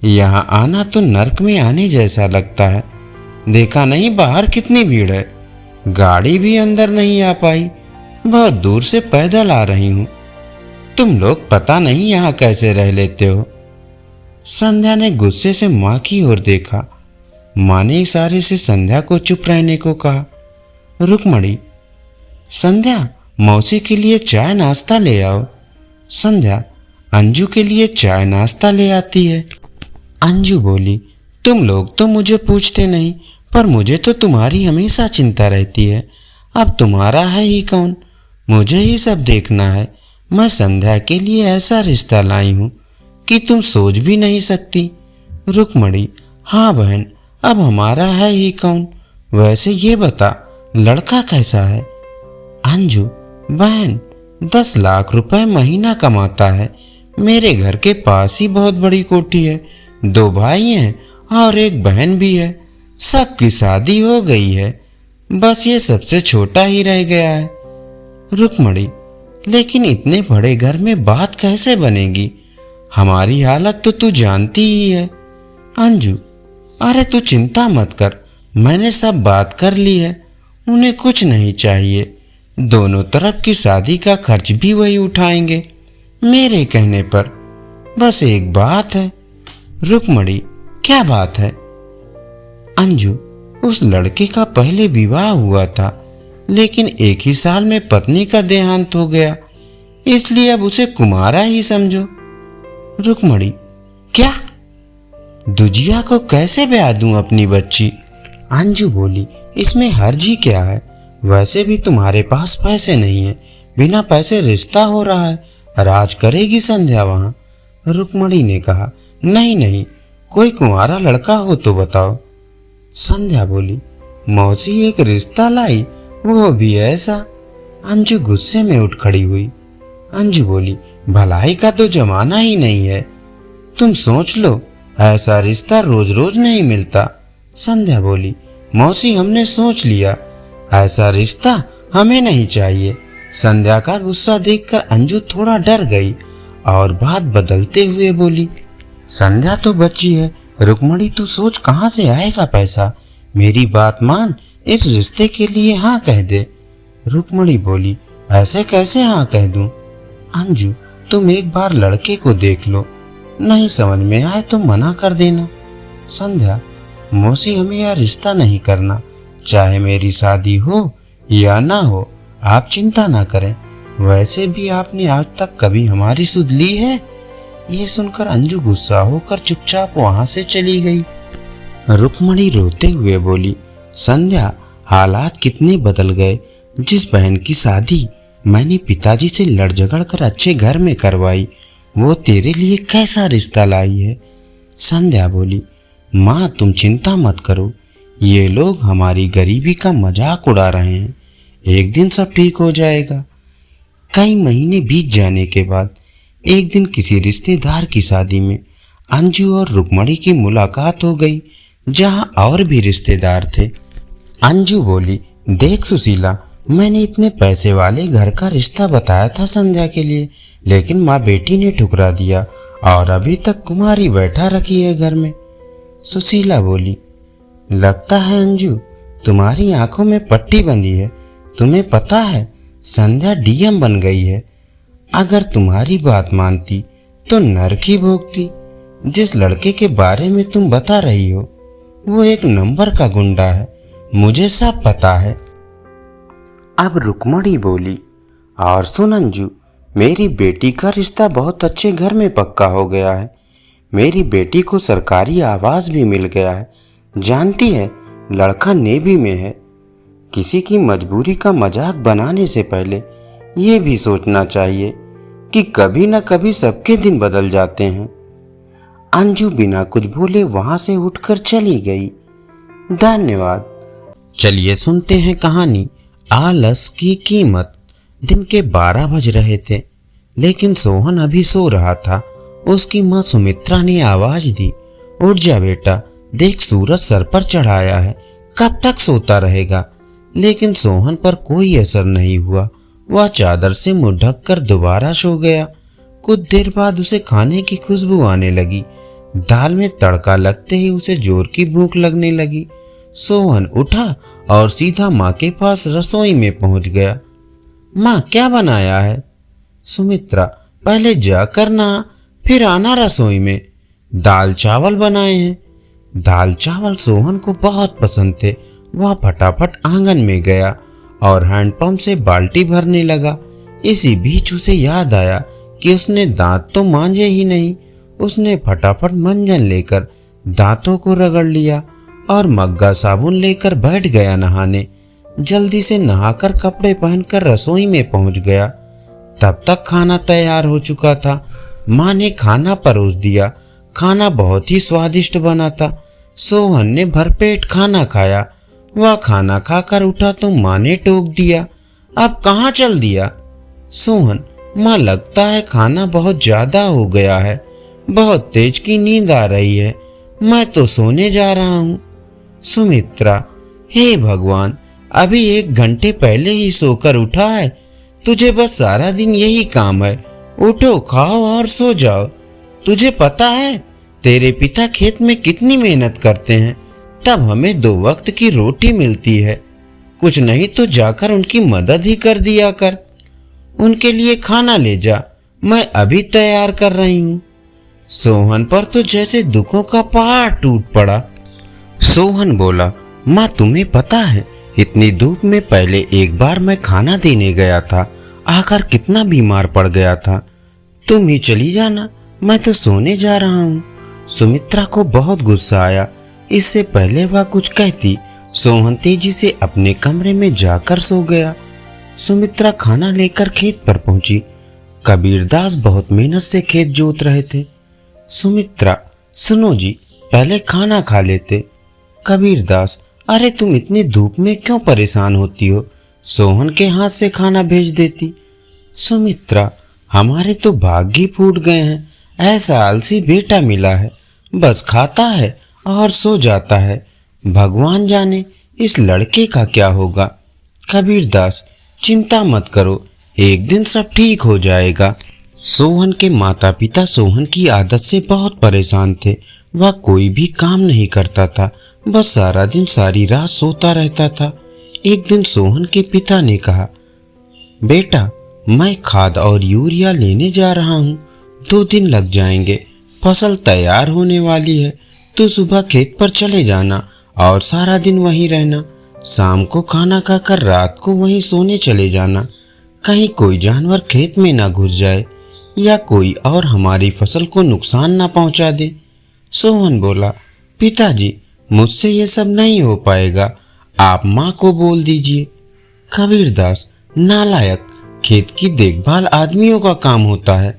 यहाँ आना तो नर्क में आने जैसा लगता है। देखा नहीं बाहर कितनी भीड़ है, गाड़ी भी अंदर नहीं आ पाई। बहुत दूर से पैदल आ रही हूँ। तुम लोग पता नहीं यहाँ कैसे रह लेते हो। संध्या ने गुस्से से माँ की ओर देखा। माँ ने इशारे से संध्या को चुप रहने को कहा। रुक्मणी, संध्या, मौसी के लिए चाय नाश्ता ले आओ। संध्या अंजू के लिए चाय नाश्ता ले आती है। अंजू बोली, तुम लोग तो मुझे पूछते नहीं, पर मुझे तो तुम्हारी हमेशा चिंता रहती है। अब तुम्हारा है ही कौन, मुझे ही सब देखना है। मैं संध्या के लिए ऐसा रिश्ता लाई हूँ कि तुम सोच भी नहीं सकती। रुक्मणी, हाँ बहन, अब हमारा है ही कौन। वैसे ये बता, लड़का कैसा है? अंजू, बहन 10 लाख रुपए महीना कमाता है। मेरे घर के पास ही बहुत बड़ी कोठी है। 2 भाई हैं और एक बहन भी है। सबकी शादी हो गई है, बस ये सबसे छोटा ही रह गया है। रुक्मणी, लेकिन इतने बड़े घर में बात कैसे बनेगी? हमारी हालत तो तू जानती ही है। अंजू, अरे तू चिंता मत कर, मैंने सब बात कर ली है। उन्हें कुछ नहीं चाहिए। दोनों तरफ की शादी का खर्च भी वही उठाएंगे मेरे कहने पर। बस एक बात है। रुक्मणी, क्या बात है? अंजू, उस लड़के का पहले विवाह हुआ था, लेकिन एक ही साल में पत्नी का देहांत हो गया, इसलिए अब उसे कुमारा ही समझो। रुक्मणी, क्या? दुजिया को कैसे ब्याह दूं अपनी बच्ची? अंजू बोली, इसमें हर्जी क्या है? वैसे भी तुम्हारे पास पैसे नहीं है, बिना पैसे रिश्ता हो रहा है, राज करेगी संध्या वहाँ। रुक्मणी ने कहा, नहीं नहीं, कोई कुंवारा लड़का हो तो बताओ। संध्या बोली, मौसी एक रिश्ता लाई, वो भी ऐसा। अंजू गुस्से में उठ खड़ी हुई। अंजू बोली, भलाई का तो जमाना ही नहीं है, तुम सोच लो, ऐसा रिश्ता रोज रोज नहीं मिलता। संध्या बोली, मौसी हमने सोच लिया, ऐसा रिश्ता हमें नहीं चाहिए। संध्या का गुस्सा देखकर अंजू थोड़ा डर गई और बात बदलते हुए बोली, संध्या तो बच्ची है, रुक्मणी तू सोच कहाँ से आएगा पैसा? मेरी बात मान, इस रिश्ते के लिए हाँ कह दे। रुक्मणी बोली, ऐसे कैसे हाँ कह दूं? अंजू, तुम एक बार लड़के को देख लो, नहीं समझ में आए तो मना कर देना। संध्या, मौसी हमें यह रिश्ता नहीं करना, चाहे मेरी शादी हो या ना हो, आप चिंता ना करें। वैसे भी आपने आज तक कभी हमारी सुध ली है? ये सुनकर अंजू गुस्सा होकर चुपचाप वहां से चली गई। रुक्मणी रोते हुए बोली, संध्या, हालात कितने बदल गए। जिस बहन की शादी मैंने पिताजी से लड़ झगड़ कर अच्छे घर में करवाई, वो तेरे लिए कैसा रिश्ता लाई है? संध्या बोली, माँ तुम चिंता मत करो, ये लोग हमारी गरीबी का मजाक उड़ा रहे हैं, एक दिन सब ठीक हो जाएगा। कई महीने बीत जाने के बाद एक दिन किसी रिश्तेदार की शादी में अंजू और रुक्मणी की मुलाकात हो गई, जहां और भी रिश्तेदार थे। अंजू बोली, देख सुशीला, मैंने इतने पैसे वाले घर का रिश्ता बताया था संध्या के लिए, लेकिन माँ बेटी ने ठुकरा दिया और अभी तक कुमारी बैठा रखी है घर में। सुशीला बोली, लगता है अंजू तुम्हारी आंखों में पट्टी बंधी है। तुम्हें पता है संध्या डीएम बन गई है। अगर तुम्हारी बात मानती तो नरक ही भोगती। जिस लड़के के बारे में तुम बता रही हो वो एक नंबर का गुंडा है, मुझे सब पता है। अब रुक्मणी बोली, और सुन अंजू, मेरी बेटी का रिश्ता बहुत अच्छे घर में पक्का हो गया है। मेरी बेटी को सरकारी आवास भी मिल गया है। जानती है, लड़का नेवी में है। किसी की मजबूरी का मजाक बनाने से पहले ये भी सोचना चाहिए कि कभी न कभी सबके दिन बदल जाते हैं। अंजू बिना कुछ बोले वहां से उठकर चली गई। धन्यवाद। चलिए सुनते हैं कहानी आलस की कीमत। दिन के 12 बज रहे थे, लेकिन सोहन अभी सो रहा था। उसकी माँ सुमित्रा ने आवाज दी, उठ जा बेटा, देख सूरज सर पर चढ़ाया है, कब तक सोता रहेगा। लेकिन सोहन पर कोई असर नहीं हुआ। वह चादर से मुंह ढक कर दोबारा सो गया। कुछ देर बाद उसे खाने की खुशबू आने लगी। दाल में तड़का लगते ही उसे जोर की भूख लगने लगी। सोहन उठा और सीधा माँ के पास रसोई में पहुंच गया। माँ, क्या बनाया है? सुमित्रा, पहले जाकर नहा, फिर आना रसोई में। दाल चावल बनाए हैं। दाल चावल सोहन को बहुत पसंद थे। वह फटाफट आंगन में गया और हैंडपंप से बाल्टी भरने लगा। इसी बीच उसे याद आया कि उसने दांत तो मांजे ही नहीं। उसने फटाफट मंजन लेकर दांतों को रगड़ लिया और मग्गा साबुन लेकर बैठ गया नहाने। जल्दी से नहाकर कपड़े पहनकर रसोई में पहुंच गया। तब तक खाना तैयार हो चुका था। माँ ने खाना परोस दिया। खाना बहुत ही स्वादिष्ट बना था। सोहन ने भरपेट खाना खाया। वह खाना खाकर उठा तो माँ ने टोक दिया, अब कहाँ चल दिया? सोहन, माँ, लगता है खाना बहुत ज्यादा हो गया है, बहुत तेज की नींद आ रही है, मैं तो सोने जा रहा हूँ। सुमित्रा, हे भगवान, अभी 1 घंटे पहले ही सोकर उठा है। तुझे बस सारा दिन यही काम है, उठो, खाओ और सो जाओ। तुझे पता है तेरे पिता खेत में कितनी मेहनत करते हैं, तब हमें 2 वक्त की रोटी मिलती है। कुछ नहीं तो जाकर उनकी मदद ही कर दिया कर। उनके लिए खाना ले जा, मैं अभी तैयार कर रही हूँ। सोहन पर तो जैसे दुखों का पहाड़ टूट पड़ा। सोहन बोला, माँ, तुम्हें पता है इतनी धूप में पहले एक बार मैं खाना देने गया था, आकर कितना बीमार पड़ गया था। तुम ही चली जाना, मैं तो सोने जा रहा हूँ। सुमित्रा को बहुत गुस्सा आया। इससे पहले वह कुछ कहती, सोहन तेजी से अपने कमरे में जाकर सो गया। सुमित्रा खाना लेकर खेत पर पहुंची। कबीरदास बहुत मेहनत से खेत जोत रहे थे। सुमित्रा, सुनो जी, पहले खाना खा लेते। कबीरदास, अरे तुम इतनी धूप में क्यों परेशान होती हो, सोहन के हाथ से खाना भेज देती। सुमित्रा, हमारे तो भाग्य फूट गए हैं, ऐसा आलसी बेटा मिला है, बस खाता है और सो जाता है। भगवान जाने इस लड़के का क्या होगा। कबीरदास, चिंता मत करो, एक दिन सब ठीक हो जाएगा। सोहन के माता पिता सोहन की आदत से बहुत परेशान थे। वह कोई भी काम नहीं करता था, बस सारा दिन सारी रात सोता रहता था। एक दिन सोहन के पिता ने कहा, बेटा, मैं खाद और यूरिया लेने जा रहा हूँ, 2 दिन लग जाएंगे, फसल तैयार होने वाली है। तू सुबह खेत पर चले जाना और सारा दिन वहीं रहना। शाम को खाना खाकर रात को वहीं सोने चले जाना। कहीं कोई जानवर खेत में ना घुस जाए या कोई और हमारी फसल को नुकसान ना पहुंचा दे। सोहन बोला, पिताजी, मुझसे ये सब नहीं हो पाएगा, आप माँ को बोल दीजिए। कबीरदास, नालायक, खेत की देखभाल आदमियों का काम होता है।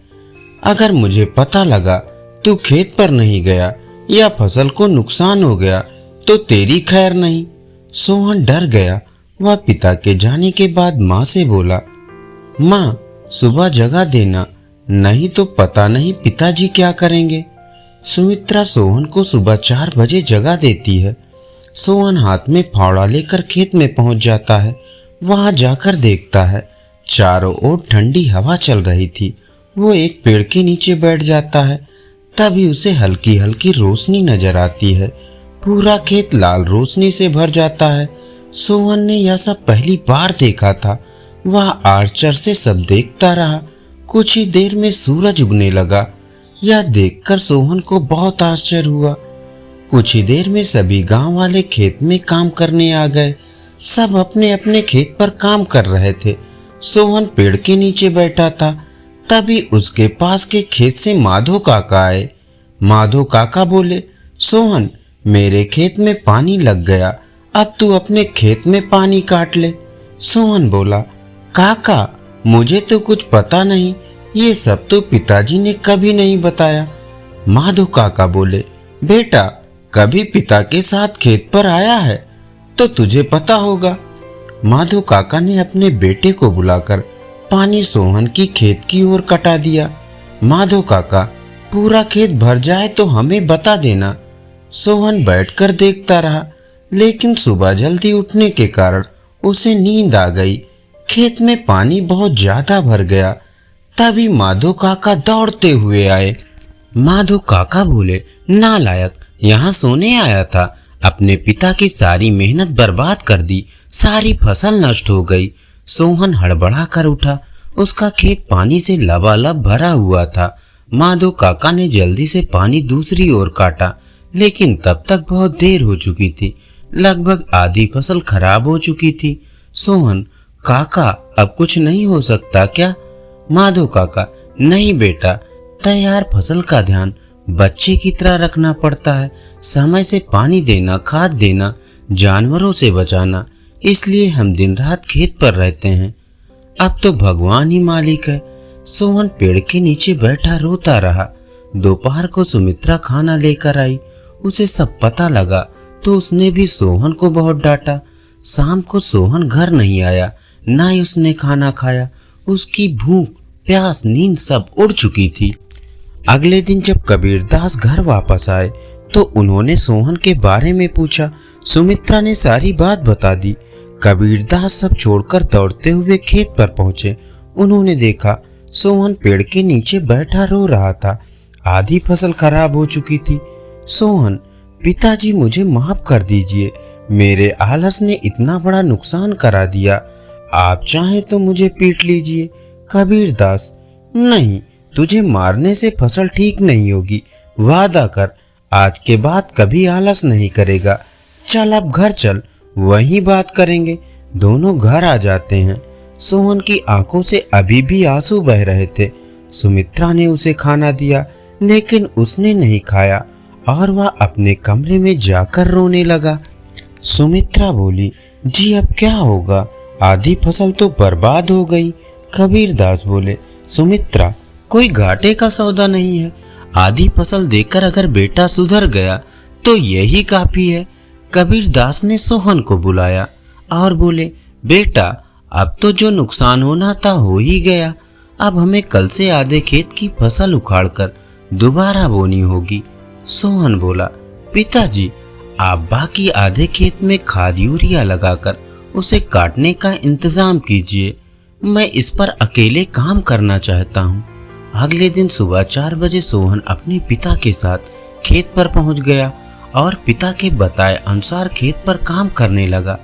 अगर मुझे पता लगा तू खेत पर नहीं गया या फसल को नुकसान हो गया तो तेरी खैर नहीं। सोहन डर गया। वह पिता के जाने के बाद माँ से बोला, माँ, सुबह जगा देना, नहीं तो पता नहीं पिताजी क्या करेंगे। सुमित्रा सोहन को सुबह 4 बजे जगा देती है। सोहन हाथ में फावड़ा लेकर खेत में पहुंच जाता है। वहां जाकर देखता है चारों ओर ठंडी हवा चल रही थी। वो एक पेड़ के नीचे बैठ जाता है। तभी उसे हल्की हल्की रोशनी नजर आती है। पूरा खेत लाल रोशनी से भर जाता है। सोहन ने यह सब पहली बार देखा था। वह आर्चर से सब देखता रहा। कुछ ही देर में सूरज उगने लगा। यह देखकर सोहन को बहुत आश्चर्य हुआ। कुछ ही देर में सभी गांव वाले खेत में काम करने आ गए। सब अपने अपने खेत पर काम कर रहे थे। सोहन पेड़ के नीचे बैठा था। तभी उसके पास के खेत से माधो काका आए। माधो काका बोले, सोहन, मेरे खेत में पानी लग गया, अब तू अपने खेत में पानी काट ले। सोहन बोला, काका, मुझे तो कुछ पता नहीं, ये सब तो पिताजी ने कभी नहीं बताया। माधव काका बोले, बेटा कभी पिता के साथ खेत पर आया है तो तुझे पता होगा। माधव काका ने अपने बेटे को बुलाकर पानी सोहन की खेत की ओर कटा दिया। माधव काका, पूरा खेत भर जाए तो हमें बता देना। सोहन बैठकर देखता रहा, लेकिन सुबह जल्दी उठने के कारण उसे नींद आ गई। खेत में पानी बहुत ज्यादा भर गया। तभी माधव काका दौड़ते हुए आए। माधव काका बोले, नालायक, यहाँ सोने आया था, अपने पिता की सारी मेहनत बर्बाद कर दी, सारी फसल नष्ट हो गई। सोहन हड़बड़ा कर उठा। उसका खेत पानी से लबालब भरा हुआ था। माधव काका ने जल्दी से पानी दूसरी ओर काटा, लेकिन तब तक बहुत देर हो चुकी थी। लगभग आधी फसल खराब हो चुकी थी। सोहन, काका अब कुछ नहीं हो सकता क्या? माधव काका, नहीं बेटा, तैयार फसल का ध्यान बच्चे की तरह रखना पड़ता है। समय से पानी देना, खाद देना, जानवरों से बचाना, इसलिए हम दिन रात खेत पर रहते हैं। अब तो भगवान ही मालिक है। सोहन पेड़ के नीचे बैठा रोता रहा। दोपहर को सुमित्रा खाना लेकर आई। उसे सब पता लगा तो उसने भी सोहन को बहुत डांटा। शाम को सोहन घर नहीं आया, ना ही उसने खाना खाया। उसकी भूख, प्यास, नींद सब उड़ चुकी थी। अगले दिन जब कबीरदास घर वापस आए तो उन्होंने सोहन के बारे में पूछा। सुमित्रा ने सारी बात बता दी। कबीरदास सब छोड़कर दौड़ते हुए खेत पर पहुंचे। उन्होंने देखा सोहन पेड़ के नीचे बैठा रो रहा था। आधी फसल खराब हो चुकी थी। सोहन, पिताजी मुझे माफ कर दीजिए, मेरे आलस ने इतना बड़ा नुकसान करा दिया। आप चाहें तो मुझे पीट लीजिए। कबीरदास, नहीं, तुझे मारने से फसल ठीक नहीं होगी। वादा कर, आज के बाद कभी आलस नहीं करेगा। चल अब घर चल, वहीं बात करेंगे। दोनों घर आ जाते हैं। सोहन की आंखों से अभी भी आंसू बह रहे थे। सुमित्रा ने उसे खाना दिया, लेकिन उसने नहीं खाया और वह अपने कमरे में जाकर रोने लगा। सुमित्रा बोली, जी अब क्या होगा? आधी फसल तो बर्बाद हो गई। कबीरदास बोले, सुमित्रा, कोई घाटे का सौदा नहीं है। आधी फसल देकर अगर बेटा सुधर गया तो यही काफी है। कबीरदास ने सोहन को बुलाया और बोले, बेटा अब तो जो नुकसान होना था हो ही गया। अब हमें कल से आधे खेत की फसल उखाड़कर दोबारा बोनी होगी। सोहन बोला, पिताजी आप बाकी आधे खेत में खाद यूरिया लगाकर उसे काटने का इंतजाम कीजिए। मैं इस पर अकेले काम करना चाहता हूँ। अगले दिन सुबह 4 बजे सोहन अपने पिता के साथ खेत पर पहुंच गया और पिता के बताए अनुसार खेत पर काम करने लगा।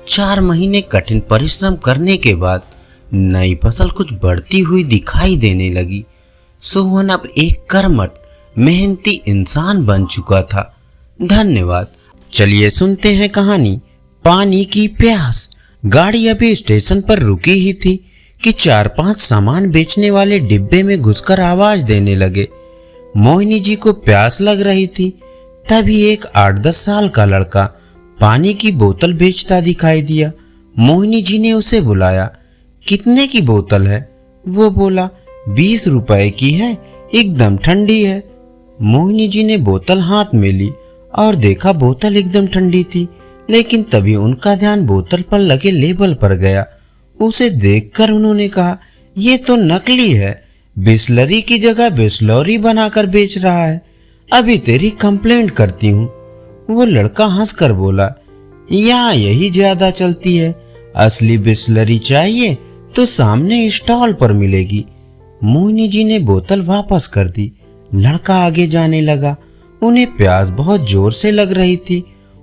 4 महीने कठिन परिश्रम करने के बाद नई फसल कुछ बढ़ती हुई दिखाई देने लगी। सोहन अब एक कर्मठ, मेहनती इंसान बन चुका था। धन्यवाद। चलिए सुनते हैं कहानी पानी की प्यास। गाड़ी अभी स्टेशन पर रुकी ही थी कि 4-5 सामान बेचने वाले डिब्बे में घुसकर आवाज देने लगे। मोहिनी जी को प्यास लग रही थी। तभी एक 8-10 साल का लड़का पानी की बोतल बेचता दिखाई दिया। मोहिनी जी ने उसे बुलाया। कितने की बोतल है? वो बोला, 20 रुपए की है, एकदम ठंडी है। मोहिनी जी ने बोतल हाथ में ली और देखा बोतल एकदम ठंडी थी, लेकिन तभी उनका ध्यान बोतल पर लगे लेबल पर गया। उसे देखकर उन्होंने कहा, ये तो नकली है, बिस्लरी की जगह बिस्लौरी बनाकर बेच रहा है। अभी तेरी कंप्लेंट करती हूँ। वो लड़का हंसकर बोला, यहाँ यही ज्यादा चलती है, असली बिस्लरी चाहिए तो सामने स्टॉल पर मिलेगी। मोहिनी जी ने बोतल वापस कर दी। लड़का आगे जाने लगा। उन्हें प्यास बहुत जोर से लग रही थी।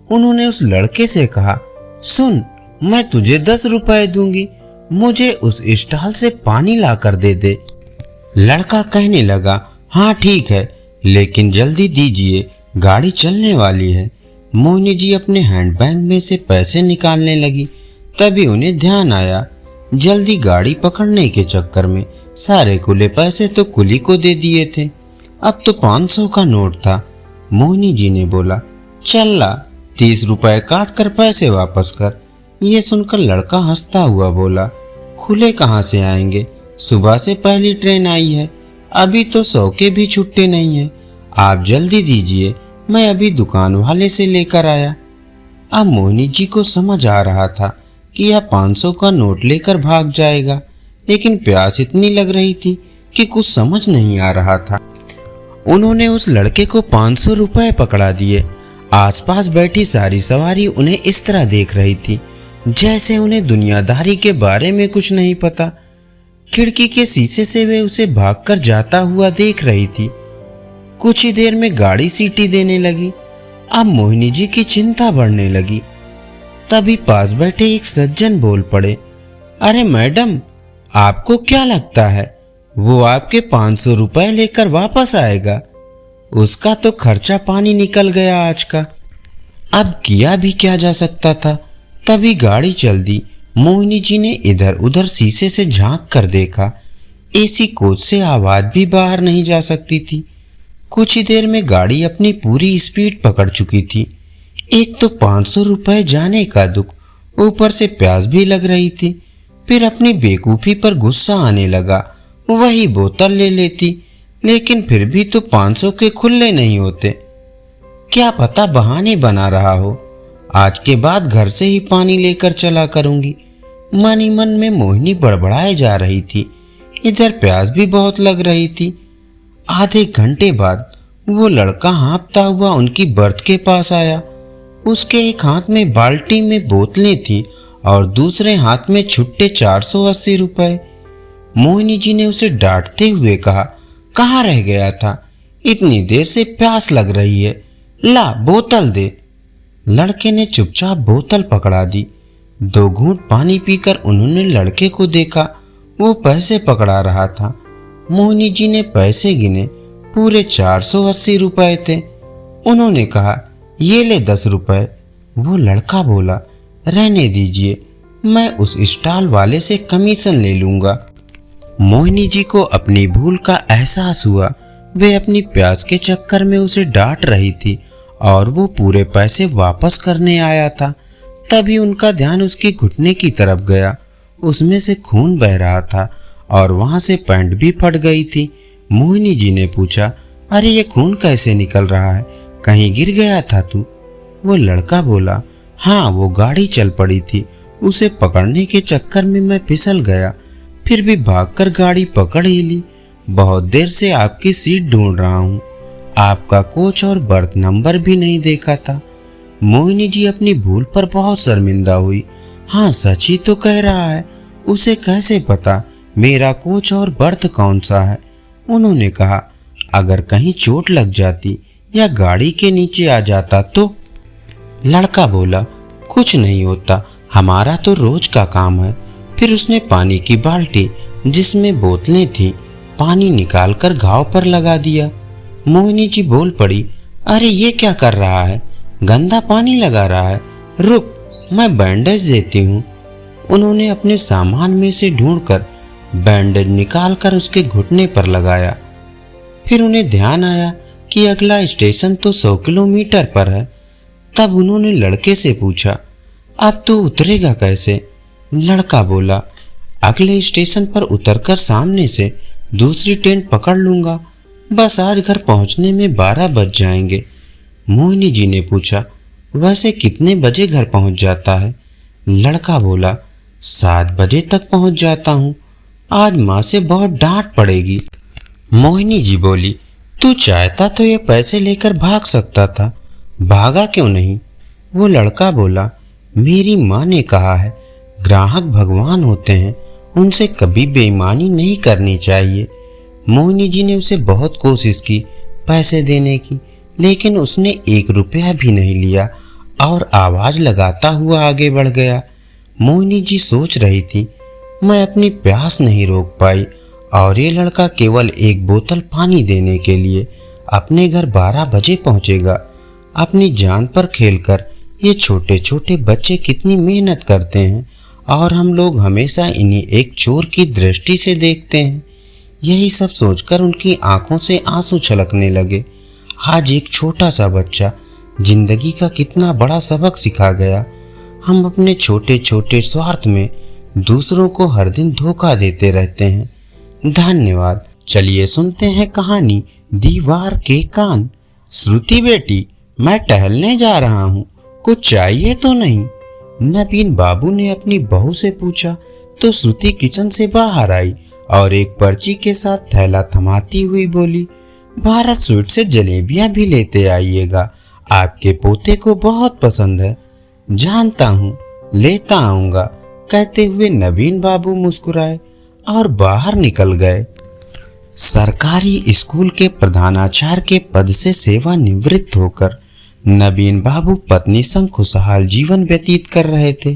उन्होंने उस लड़के से कहा, सुन, मैं तुझे 10 रुपए दूंगी, मुझे उस स्टॉल से पानी लाकर दे दे। लड़का कहने लगा, हाँ ठीक है, लेकिन जल्दी दीजिए, गाड़ी चलने वाली है। मोहिनी जी अपने हैंडबैग में से पैसे निकालने लगी। तभी उन्हें ध्यान आया, जल्दी गाड़ी पकड़ने के चक्कर में सारे खुले पैसे तो कुली को दे दिए थे। अब तो 500 का नोट था। मोहिनी जी ने बोला, चल ला, 30 रुपए काट कर पैसे वापस कर। ये सुनकर लड़का हंसता हुआ बोला, खुले कहाँ से आएंगे, सुबह से पहली ट्रेन आई है, अभी तो 100 के भी छुट्टे नहीं है। आप जल्दी दीजिए, मैं अभी दुकान वाले से लेकर आया। अब मोहिनी जी को समझ आ रहा था कि यह 500 का नोट लेकर भाग जाएगा, लेकिन प्यास इतनी लग रही थी कि कुछ समझ नहीं आ रहा था। उन्होंने उस लड़के को 500 रुपए पकड़ा दिए। आसपास बैठी सारी सवारी उन्हें इस तरह देख रही थी जैसे उन्हें दुनियादारी के बारे में कुछ नहीं पता। खिड़की के शीशे से वे उसे भागकर जाता हुआ देख रही थी। कुछ ही देर में गाड़ी सीटी देने लगी। अब मोहिनी जी की चिंता बढ़ने लगी। तभी पास बैठे एक सज्जन बोल पड़े, अरे मैडम, आपको क्या लगता है वो आपके 500 रुपए लेकर वापस आएगा? उसका तो खर्चा पानी निकल गया आज का। अब किया भी क्या जा सकता था। तभी गाड़ी चल दी। मोहिनी जी ने इधर उधर शीशे से झांक कर देखा। एसी कोच से आवाज भी बाहर नहीं जा सकती थी। कुछ ही देर में गाड़ी अपनी पूरी स्पीड पकड़ चुकी थी। एक तो 500 रुपए जाने का दुख, ऊपर से प्यास भी लग रही थी। फिर अपनी बेवकूफ़ी पर गुस्सा आने लगा। वही बोतल ले लेती, लेकिन फिर भी तो 500 के खुले नहीं होते। क्या पता बहाने बना रहा हो। आज के बाद घर से ही पानी लेकर चला करूंगी। मन ही मन में मोहिनी बड़बड़ाए जा रही थी। इधर प्यास भी बहुत लग रही थी। आधे घंटे बाद वो लड़का हाँफता हुआ उनकी बर्थ के पास आया। उसके एक हाथ में बाल्टी में बोतलें थी और दूसरे हाथ में छुट्टे 480 रुपए। मोहिनी जी ने उसे डांटते हुए कहा, कहाँ रह गया था? इतनी देर से प्यास लग रही है, ला बोतल दे। लड़के ने चुपचाप बोतल पकड़ा दी। 2 घूंट पानी पीकर उन्होंने लड़के को देखा। वो पैसे पकड़ा रहा था। मोहिनी जी ने पैसे गिने, पूरे 480 रुपए थे। उन्होंने कहा, ये ले 10 रुपए। वो लड़का बोला, रहने दीजिए, मैं उस स्टॉल वाले से कमीशन ले लूंगा। मोहिनी जी को अपनी भूल का एहसास हुआ। वे अपनी प्यास के चक्कर में उसे डांट रही थी और वो पूरे पैसे वापस करने आया था। तभी उनका ध्यान उसके घुटने की तरफ गया। उसमें से खून बह रहा था और वहां से पैंट भी फट गई थी। मोहिनी जी ने पूछा, अरे ये खून कैसे निकल रहा है? कहीं गिर गया था तू? वो लड़का बोला, हाँ, वो गाड़ी चल पड़ी थी, उसे पकड़ने के चक्कर में मैं फिसल गया, फिर भी भागकर गाड़ी पकड़ ही ली। बहुत देर से आपकी सीट ढूंढ रहा हूँ। आपका कोच और बर्थ नंबर भी नहीं देखा था। मोहिनी जी अपनी भूल पर बहुत शर्मिंदा हुई। हाँ, सच ही तो कह रहा है, उसे कैसे पता मेरा कोच और बर्थ कौन सा है? उन्होंने कहा, अगर कहीं चोट लग जाती या गाड़ी के नीचे आ जाता तो? लड़का बोला, कुछ नहीं होता, हमारा तो रोज का काम है। फिर उसने पानी की बाल्टी जिसमें बोतलें थी पानी निकालकर घाव पर लगा दिया। मोहिनी जी बोल पड़ी, अरे ये क्या कर रहा है? गंदा पानी लगा रहा है। रुक, मैं बैंडेज देती हूँ। उन्होंने अपने सामान में से ढूंढकर बैंडेज निकालकर उसके घुटने पर लगाया। फिर उन्हें ध्यान आया कि अगला स्टेशन तो 100 किलोमीटर पर है। तब उन्होंने लड़के से पूछा, अब तो उतरेगा कैसे? लड़का बोला, अगले स्टेशन पर उतरकर सामने से दूसरी ट्रेन पकड़ लूंगा। बस आज घर पहुंचने में 12 बज जाएंगे। मोहिनी जी ने पूछा, वैसे कितने बजे घर पहुंच जाता है? लड़का बोला, 7 बजे तक पहुंच जाता हूं। आज माँ से बहुत डांट पड़ेगी। मोहिनी जी बोली, तू चाहता तो ये पैसे लेकर भाग सकता था, भागा क्यों नहीं? वो लड़का बोला, मेरी माँ ने कहा है ग्राहक भगवान होते हैं, उनसे कभी बेईमानी नहीं करनी चाहिए। मोहिनी जी ने उसे बहुत कोशिश की पैसे देने की, लेकिन उसने 1 रुपया भी नहीं लिया और आवाज लगाता हुआ आगे बढ़ गया। मोहिनी जी सोच रही थी, मैं अपनी प्यास नहीं रोक पाई और ये लड़का केवल 1 बोतल पानी देने के लिए अपने घर 12 बजे पहुंचेगा। अपनी जान पर खेलकर ये छोटे छोटे बच्चे कितनी मेहनत करते हैं और हम लोग हमेशा इन्हीं एक चोर की दृष्टि से देखते हैं। यही सब सोचकर उनकी आंखों से आंसू छलकने लगे। आज एक छोटा सा बच्चा जिंदगी का कितना बड़ा सबक सिखा गया। हम अपने छोटे छोटे स्वार्थ में दूसरों को हर दिन धोखा देते रहते हैं। धन्यवाद। चलिए सुनते हैं कहानी दीवार के कान। श्रुति बेटी, मैं टहलने जा रहा हूँ, कुछ चाहिए तो नहीं? नवीन बाबू ने अपनी बहू से पूछा तो श्रुति किचन से बाहर आई और एक पर्ची के साथ थैला थमाती हुई बोली, भारत स्वीट से जलेबियां भी लेते आइएगा, आपके पोते को बहुत पसंद है। जानता हूँ, लेता आऊंगा, कहते हुए नवीन बाबू मुस्कुराए और बाहर निकल गए। सरकारी स्कूल के प्रधानाचार्य के पद से सेवानिवृत्त होकर नवीन बाबू पत्नी संग खुशहाल जीवन व्यतीत कर रहे थे।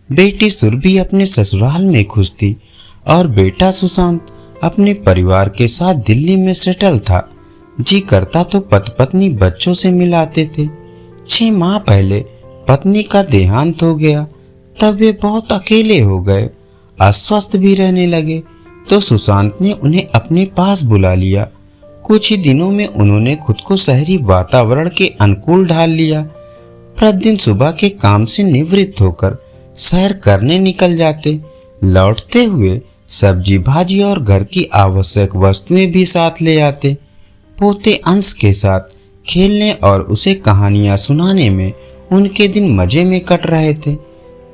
बेटी सुरभि अपने ससुराल में खुश थी और बेटा सुशांत अपने परिवार के साथ दिल्ली में सेटल था। जी करता तो पति पत्नी बच्चों से मिलाते थे। 6 माह पहले पत्नी का देहांत हो गया, तब वे बहुत अकेले हो गए, अस्वस्थ भी रहने लगे, तो सुशांत ने उन्हें अपने पास बुला लिया। कुछ ही दिनों में उन्होंने खुद को शहरी वातावरण के अनुकूल ढाल लिया। प्रतिदिन सुबह के काम से निवृत्त होकर सैर करने निकल जाते। लौटते हुए सब्जी भाजी और घर की आवश्यक वस्तुएं भी साथ ले आते। पोते अंश के साथ खेलने और उसे कहानियां सुनाने में उनके दिन मजे में कट रहे थे।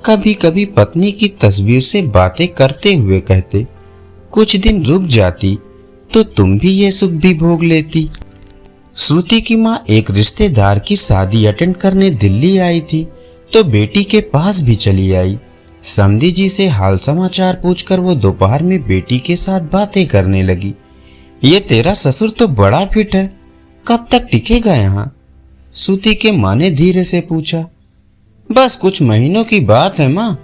कभी कभी पत्नी की तस्वीर से बातें करते हुए कहते, कुछ दिन रुक जाती तो तुम भी ये सुख भी भोग लेती। श्रुति की माँ एक रिश्तेदार की शादी अटेंड करने दिल्ली आई थी, तो बेटी के पास भी चली आई। समधी जी से हाल समाचार पूछकर वो दोपहर में बेटी के साथ बातें करने लगी। ये तेरा ससुर तो बड़ा फिट है, कब तक टिकेगा यहाँ? श्रुति के माँ ने धीरे से पूछा। बस कुछ महीनों की बात है माँ,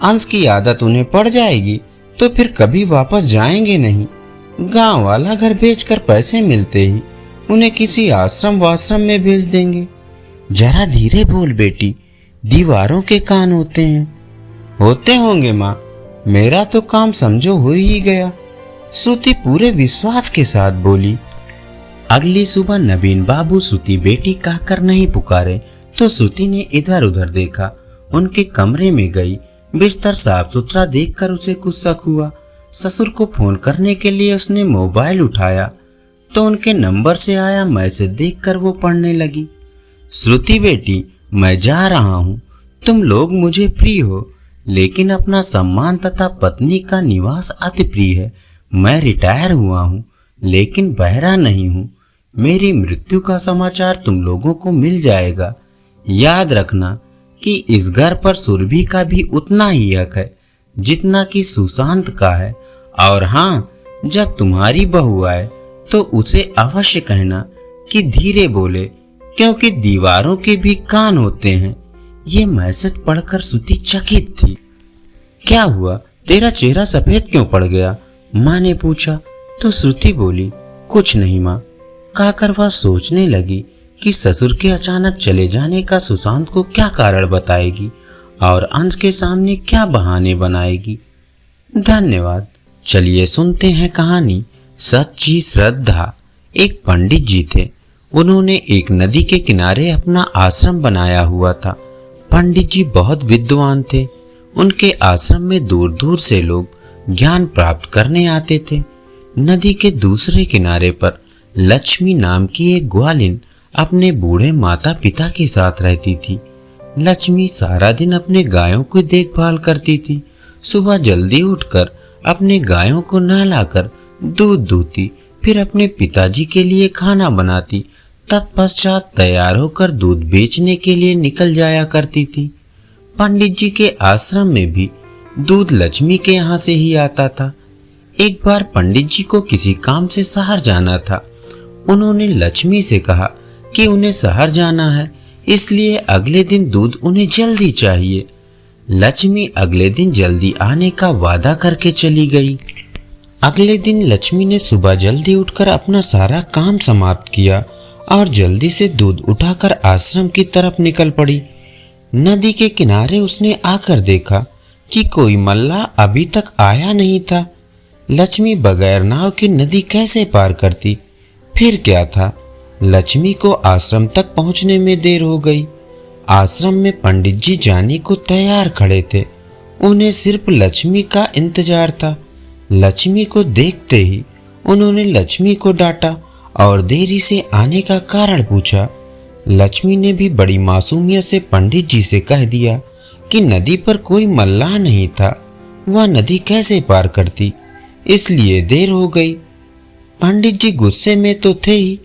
अंश की आदत उन्हें पड़ जाएगी तो फिर कभी वापस जाएंगे नहीं। गांव वाला घर बेचकर पैसे मिलते ही उन्हें किसी आश्रम वाश्रम में भेज देंगे। जरा धीरे बोल बेटी, दीवारों के कान होते हैं। होते होंगे माँ, मेरा तो काम समझो हो ही गया, श्रुति पूरे विश्वास के साथ बोली। अगली सुबह नवीन बाबू श्रुति बेटी कहकर नहीं पुकारे तो श्रुति ने इधर उधर देखा। उनके कमरे में गई। बिस्तर साफ सुथरा देखकर उसे कुछ शक हुआ। ससुर को फोन करने के लिए उसने मोबाइल उठाया तो उनके नंबर से आया मैसेज देखकर वो पढ़ने लगी। श्रुति बेटी, मैं जा रहा हूँ, तुम लोग मुझे प्रिय हो, लेकिन अपना सम्मान तथा पत्नी का निवास अति प्रिय है। मैं रिटायर हुआ हूँ, लेकिन बहरा नहीं हूँ। मेरी मृत्यु का समाचार तुम लोगों को मिल जाएगा। याद रखना कि इस घर पर सुरभि का भी उतना ही हक है जितना कि सुशांत का है। और हाँ, जब तुम्हारी बहू आए तो उसे अवश्य कहना कि धीरे बोले, क्योंकि दीवारों के भी कान होते हैं। ये मैसेज पढ़कर श्रुति चकित थी। क्या हुआ, तेरा चेहरा सफेद क्यों पड़ गया? माँ ने पूछा तो श्रुति बोली, कुछ नहीं माँ। कहकर वह सोचने लगी कि ससुर के अचानक चले जाने का सुशांत को क्या कारण बताएगी और अंश के सामने क्या बहाने बनाएगी। धन्यवाद। चलिए सुनते हैं कहानी सच्ची श्रद्धा। एक पंडित जी थे। उन्होंने एक नदी के किनारे अपना आश्रम बनाया हुआ था। पंडित जी बहुत विद्वान थे। उनके आश्रम में दूर दूर से लोग ज्ञान प्राप्त करने आते थे। नदी के दूसरे किनारे पर लक्ष्मी नाम की एक ग्वालिन अपने बूढ़े माता पिता के साथ रहती थी। लक्ष्मी सारा दिन अपने गायों की देखभाल करती थी। सुबह जल्दी उठकर अपने गायों को नहलाकर दूध दूहती, फिर अपने पिताजी के लिए खाना बनाती, तत्पश्चात तैयार होकर दूध बेचने के लिए निकल जाया करती थी। पंडित जी के आश्रम में भी दूध लक्ष्मी के यहाँ से ही आता था। एक बार पंडित जी को किसी काम से शहर जाना था। उन्होंने लक्ष्मी से कहा कि उन्हें शहर जाना है, इसलिए अगले दिन दूध उन्हें जल्दी चाहिए। लक्ष्मी अगले दिन जल्दी आने का वादा करके चली गई। अगले दिन लक्ष्मी ने सुबह जल्दी उठकर अपना सारा काम समाप्त किया और जल्दी से दूध उठाकर आश्रम की तरफ निकल पड़ी। नदी के किनारे उसने आकर देखा कि कोई मल्लाह अभी तक आया नहीं था। लक्ष्मी बगैर नाव की नदी कैसे पार करती? फिर क्या था, लक्ष्मी को आश्रम तक पहुंचने में देर हो गई। आश्रम में पंडित जी जाने को तैयार खड़े थे। उन्हें सिर्फ लक्ष्मी का इंतजार था। लक्ष्मी को देखते ही उन्होंने लक्ष्मी को डांटा और देरी से आने का कारण पूछा। लक्ष्मी ने भी बड़ी मासूमियत से पंडित जी से कह दिया कि नदी पर कोई मल्लाह नहीं था, वह नदी कैसे पार करती, इसलिए देर हो गई। पंडित जी गुस्से में तो थे ही,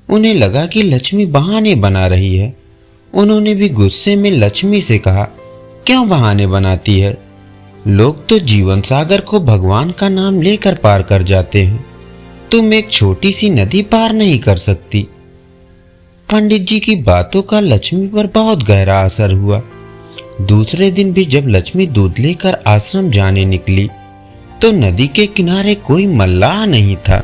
उन्हें लगा कि लक्ष्मी बहाने बना रही है। उन्होंने भी गुस्से में लक्ष्मी से कहा, क्यों बहाने बनाती है? लोग तो जीवन सागर को भगवान का नाम लेकर पार कर जाते हैं, तुम एक छोटी सी नदी पार नहीं कर सकती। पंडित जी की बातों का लक्ष्मी पर बहुत गहरा असर हुआ। दूसरे दिन भी जब लक्ष्मी दूध लेकर आश्रम जाने निकली तो नदी के किनारे कोई मल्लाह नहीं था।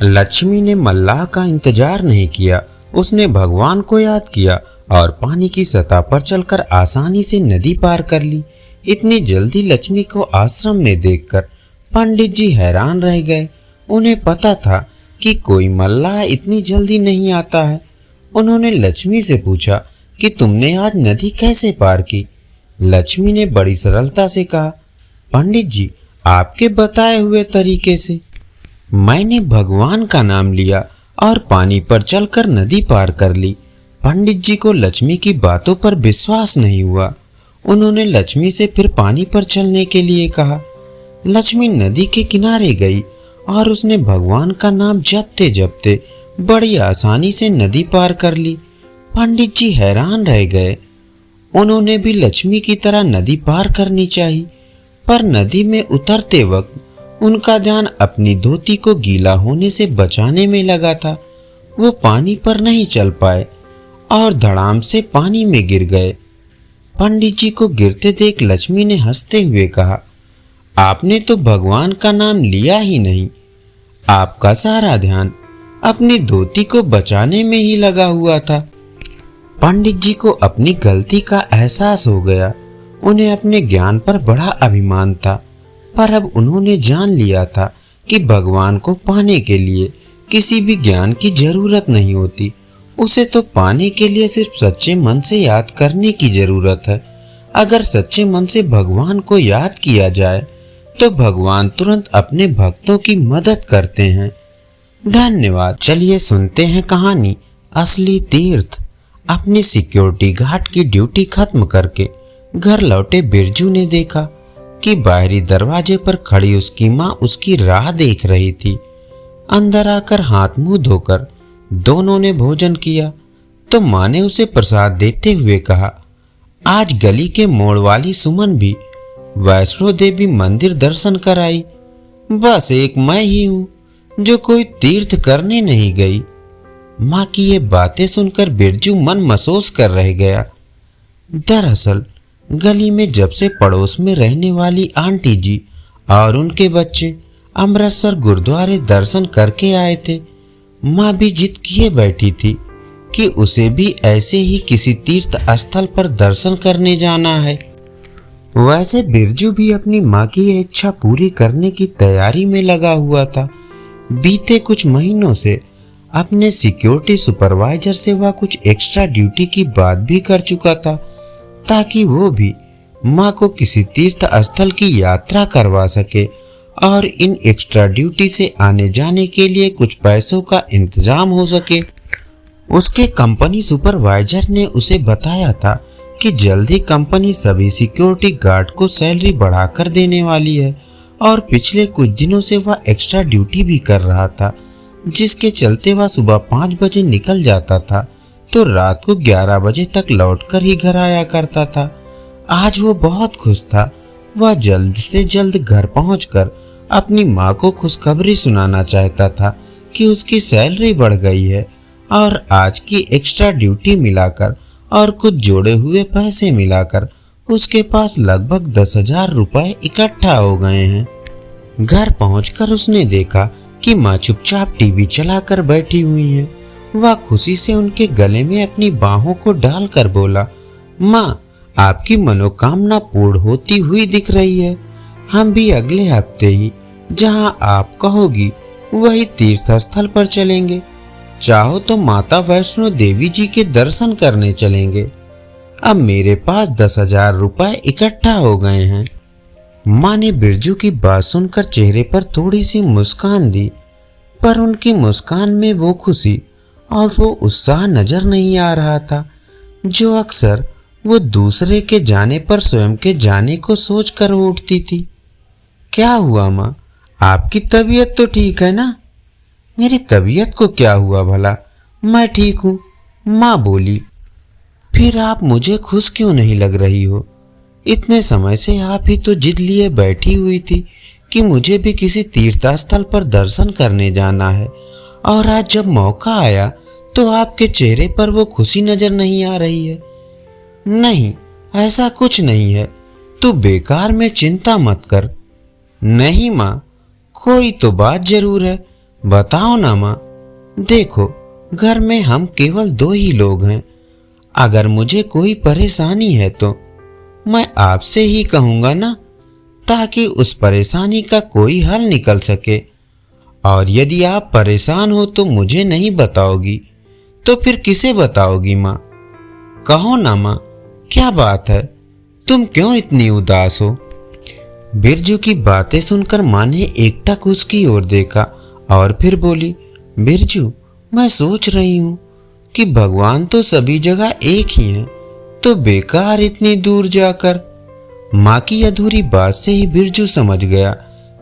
लक्ष्मी ने मल्लाह का इंतजार नहीं किया, उसने भगवान को याद किया और पानी की सतह पर चलकर आसानी से नदी पार कर ली। इतनी जल्दी लक्ष्मी को आश्रम में देखकर पंडित जी हैरान रह गए। उन्हें पता था कि कोई मल्लाह इतनी जल्दी नहीं आता है। उन्होंने लक्ष्मी से पूछा कि तुमने आज नदी कैसे पार की? लक्ष्मी ने बड़ी सरलता से कहा, पंडित जी, आपके बताए हुए तरीके से। मैंने भगवान का नाम लिया और पानी पर चलकर नदी पार कर ली। पंडित जी को लक्ष्मी की बातों पर विश्वास नहीं हुआ। उन्होंने लक्ष्मी से फिर पानी पर चलने के लिए कहा। लक्ष्मी नदी के किनारे गई और उसने भगवान का नाम जपते जपते बड़ी आसानी से नदी पार कर ली। पंडित जी हैरान रह गए। उन्होंने भी लक्ष्मी की तरह नदी पार करनी चाहिए, पर नदी में उतरते वक्त उनका ध्यान अपनी धोती को गीला होने से बचाने में लगा था। वो पानी पर नहीं चल पाए और धड़ाम से पानी में गिर गए। पंडित जी को गिरते देख लक्ष्मी ने हंसते हुए कहा, आपने तो भगवान का नाम लिया ही नहीं, आपका सारा ध्यान अपनी धोती को बचाने में ही लगा हुआ था। पंडित जी को अपनी गलती का एहसास हो गया। उन्हें अपने ज्ञान पर बड़ा अभिमान था, पर अब उन्होंने जान लिया था कि भगवान को पाने के लिए किसी भी ज्ञान की जरूरत नहीं होती। उसे तो पाने के लिए सिर्फ सच्चे मन से याद करने की जरूरत है। अगर सच्चे मन से भगवान को याद किया जाए तो भगवान तुरंत अपने भक्तों की मदद करते हैं। धन्यवाद। चलिए सुनते हैं कहानी असली तीर्थ। अपनी सिक्योरिटी गार्ड की ड्यूटी खत्म करके घर लौटे बिरजू ने देखा कि बाहरी दरवाजे पर खड़ी उसकी माँ उसकी राह देख रही थी। अंदर आकर हाथ मुंह धोकर दोनों ने भोजन किया तो माँ ने उसे प्रसाद देते हुए कहा, आज गली के मोड़ वाली सुमन भी वैष्णो देवी मंदिर दर्शन कर आई। बस एक मैं ही हूँ जो कोई तीर्थ करने नहीं गई। माँ की ये बातें सुनकर बिरजू मन महसूस कर रह गया। दरअसल गली में जब से पड़ोस में रहने वाली आंटी जी और उनके बच्चे अमृतसर गुरुद्वारे दर्शन करके आए थे, माँ भी जिद किए बैठी थी कि उसे भी ऐसे ही किसी तीर्थ स्थल पर दर्शन करने जाना है। वैसे बिरजू भी अपनी माँ की इच्छा पूरी करने की तैयारी में लगा हुआ था। बीते कुछ महीनों से अपने सिक्योरिटी सुपरवाइजर से वह कुछ एक्स्ट्रा ड्यूटी की बात भी कर चुका था ताकि वो भी माँ को किसी तीर्थ स्थल की यात्रा करवा सके और इन एक्स्ट्रा ड्यूटी से आने जाने के लिए कुछ पैसों का इंतजाम हो सके। उसके कंपनी सुपरवाइजर ने उसे बताया था कि जल्दी कंपनी सभी सिक्योरिटी गार्ड को सैलरी बढ़ाकर देने वाली है और पिछले कुछ दिनों से वह एक्स्ट्रा ड्यूटी भी कर रहा था, जिसके चलते वह सुबह 5 बजे निकल जाता था तो रात को 11 बजे तक लौटकर ही घर आया करता था। आज वो बहुत खुश था। वह जल्द से जल्द घर पहुंचकर अपनी माँ को खुशखबरी सुनाना चाहता था कि उसकी सैलरी बढ़ गई है और आज की एक्स्ट्रा ड्यूटी मिलाकर और कुछ जोड़े हुए पैसे मिलाकर उसके पास लगभग 10,000 रुपए इकट्ठा हो गए हैं। घर पहुंचकर उसने देखा कि माँ चुपचाप टीवी चलाकर बैठी हुई है। वह खुशी से उनके गले में अपनी बाहों को डालकर बोला, माँ, आपकी मनोकामना पूर्ण होती हुई दिख रही है। हम भी अगले हफ्ते ही जहाँ आप कहोगी वही तीर्थ स्थल पर चलेंगे। चाहो तो माता वैष्णो देवी जी के दर्शन करने चलेंगे। अब मेरे पास 10,000 रुपए इकट्ठा हो गए हैं। माँ ने बिरजू की बात सुनकर चेहरे पर थोड़ी सी मुस्कान दी। पर उनकी मुस्कान में वो खुशी और वो उत्साह नजर नहीं आ रहा था जो अक्सर वो दूसरे के जाने पर स्वयं के जाने को सोच कर उठती थी। क्या हुआ माँ, आपकी तबीयत तो ठीक है ना? मेरी तबीयत को क्या हुआ भला, मैं ठीक हूँ, माँ बोली। फिर आप मुझे खुश क्यों नहीं लग रही हो? इतने समय से आप ही तो जिद लिए बैठी हुई थी कि मुझे भी किसी तीर्थस्थल पर दर्शन करने जाना है, और आज जब मौका आया तो आपके चेहरे पर वो खुशी नजर नहीं आ रही है। नहीं, ऐसा कुछ नहीं है, तू बेकार में चिंता मत कर। नहीं माँ, कोई तो बात जरूर है, बताओ ना माँ। देखो, घर में हम केवल 2 ही लोग हैं। अगर मुझे कोई परेशानी है तो मैं आपसे ही कहूँगा ना, ताकि उस परेशानी का कोई हल निकल सके। और यदि आप परेशान हो तो मुझे नहीं बताओगी तो फिर किसे बताओगी माँ? कहो ना माँ, क्या बात है, तुम क्यों इतनी उदास हो? बिरजू की बातें सुनकर माँ ने एकटक उसकी ओर देखा और फिर बोली, बिरजू, मैं सोच रही हूँ कि भगवान तो सभी जगह एक ही हैं, तो बेकार इतनी दूर जाकर। माँ की अधूरी बात से ही बिरजू समझ गया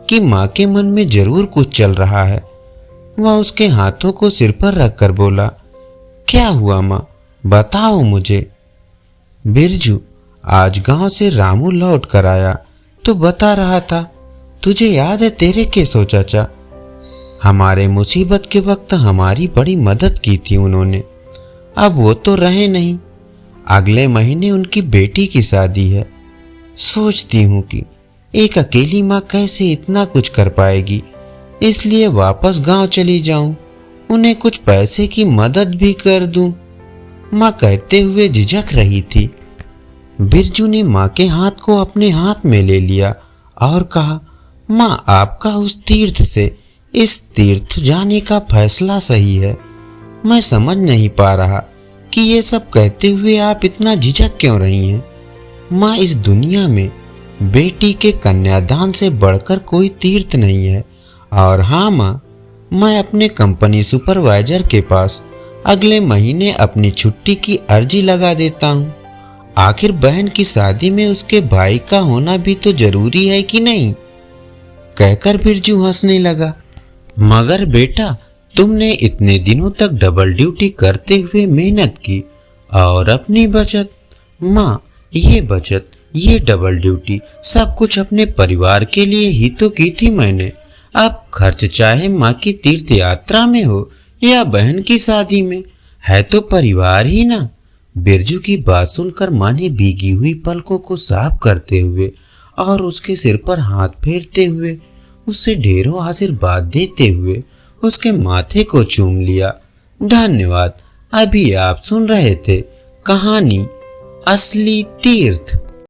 कि माँ के मन में जरूर कुछ चल रहा है। वह उसके हाथों को सिर पर रखकर बोला, क्या हुआ माँ, बताओ मुझे। बिरजू, आज गांव से रामू लौट कर आया तो बता रहा था, तुझे याद है तेरे केशव चाचा, हमारे मुसीबत के वक्त हमारी बड़ी मदद की थी उन्होंने। अब वो तो रहे नहीं, अगले महीने उनकी बेटी की शादी है। सोचती हूँ कि एक अकेली माँ कैसे इतना कुछ कर पाएगी, इसलिए वापस गांव चली जाऊं, उन्हें कुछ पैसे की मदद भी कर दूं, माँ कहते हुए झिझक रही थी। बिरजू ने माँ के हाथ को अपने हाथ में ले लिया और कहा, माँ, आपका उस तीर्थ से इस तीर्थ जाने का फैसला सही है। मैं समझ नहीं पा रहा कि ये सब कहते हुए आप इतना झिझक क्यों रही हैं। माँ, इस दुनिया में बेटी के कन्यादान से बढ़कर कोई तीर्थ नहीं है। और हाँ माँ, मैं अपने कंपनी सुपरवाइजर के पास अगले महीने अपनी छुट्टी की अर्जी लगा देता हूँ। आखिर बहन की शादी में उसके भाई का होना भी तो जरूरी है कि नहीं? कहकर बिरजू हंसने लगा। मगर बेटा, तुमने इतने दिनों तक डबल ड्यूटी करते हुए मेहनत की और अपनी बचत, माँ, ये बचत, ये डबल ड्यूटी, सब कुछ अपने परिवार के लिए ही तो की थी मैंने। अब खर्च चाहे माँ की तीर्थ यात्रा में हो या बहन की शादी में, है तो परिवार ही ना। बिरजू की बात सुनकर माँ ने भीगी हुई पलकों को साफ करते हुए और उसके सिर पर हाथ फेरते हुए, उससे ढेरों आशीर्वाद देते हुए उसके माथे को चूम लिया। धन्यवाद। अभी आप सुन रहे थे कहानी असली तीर्थ।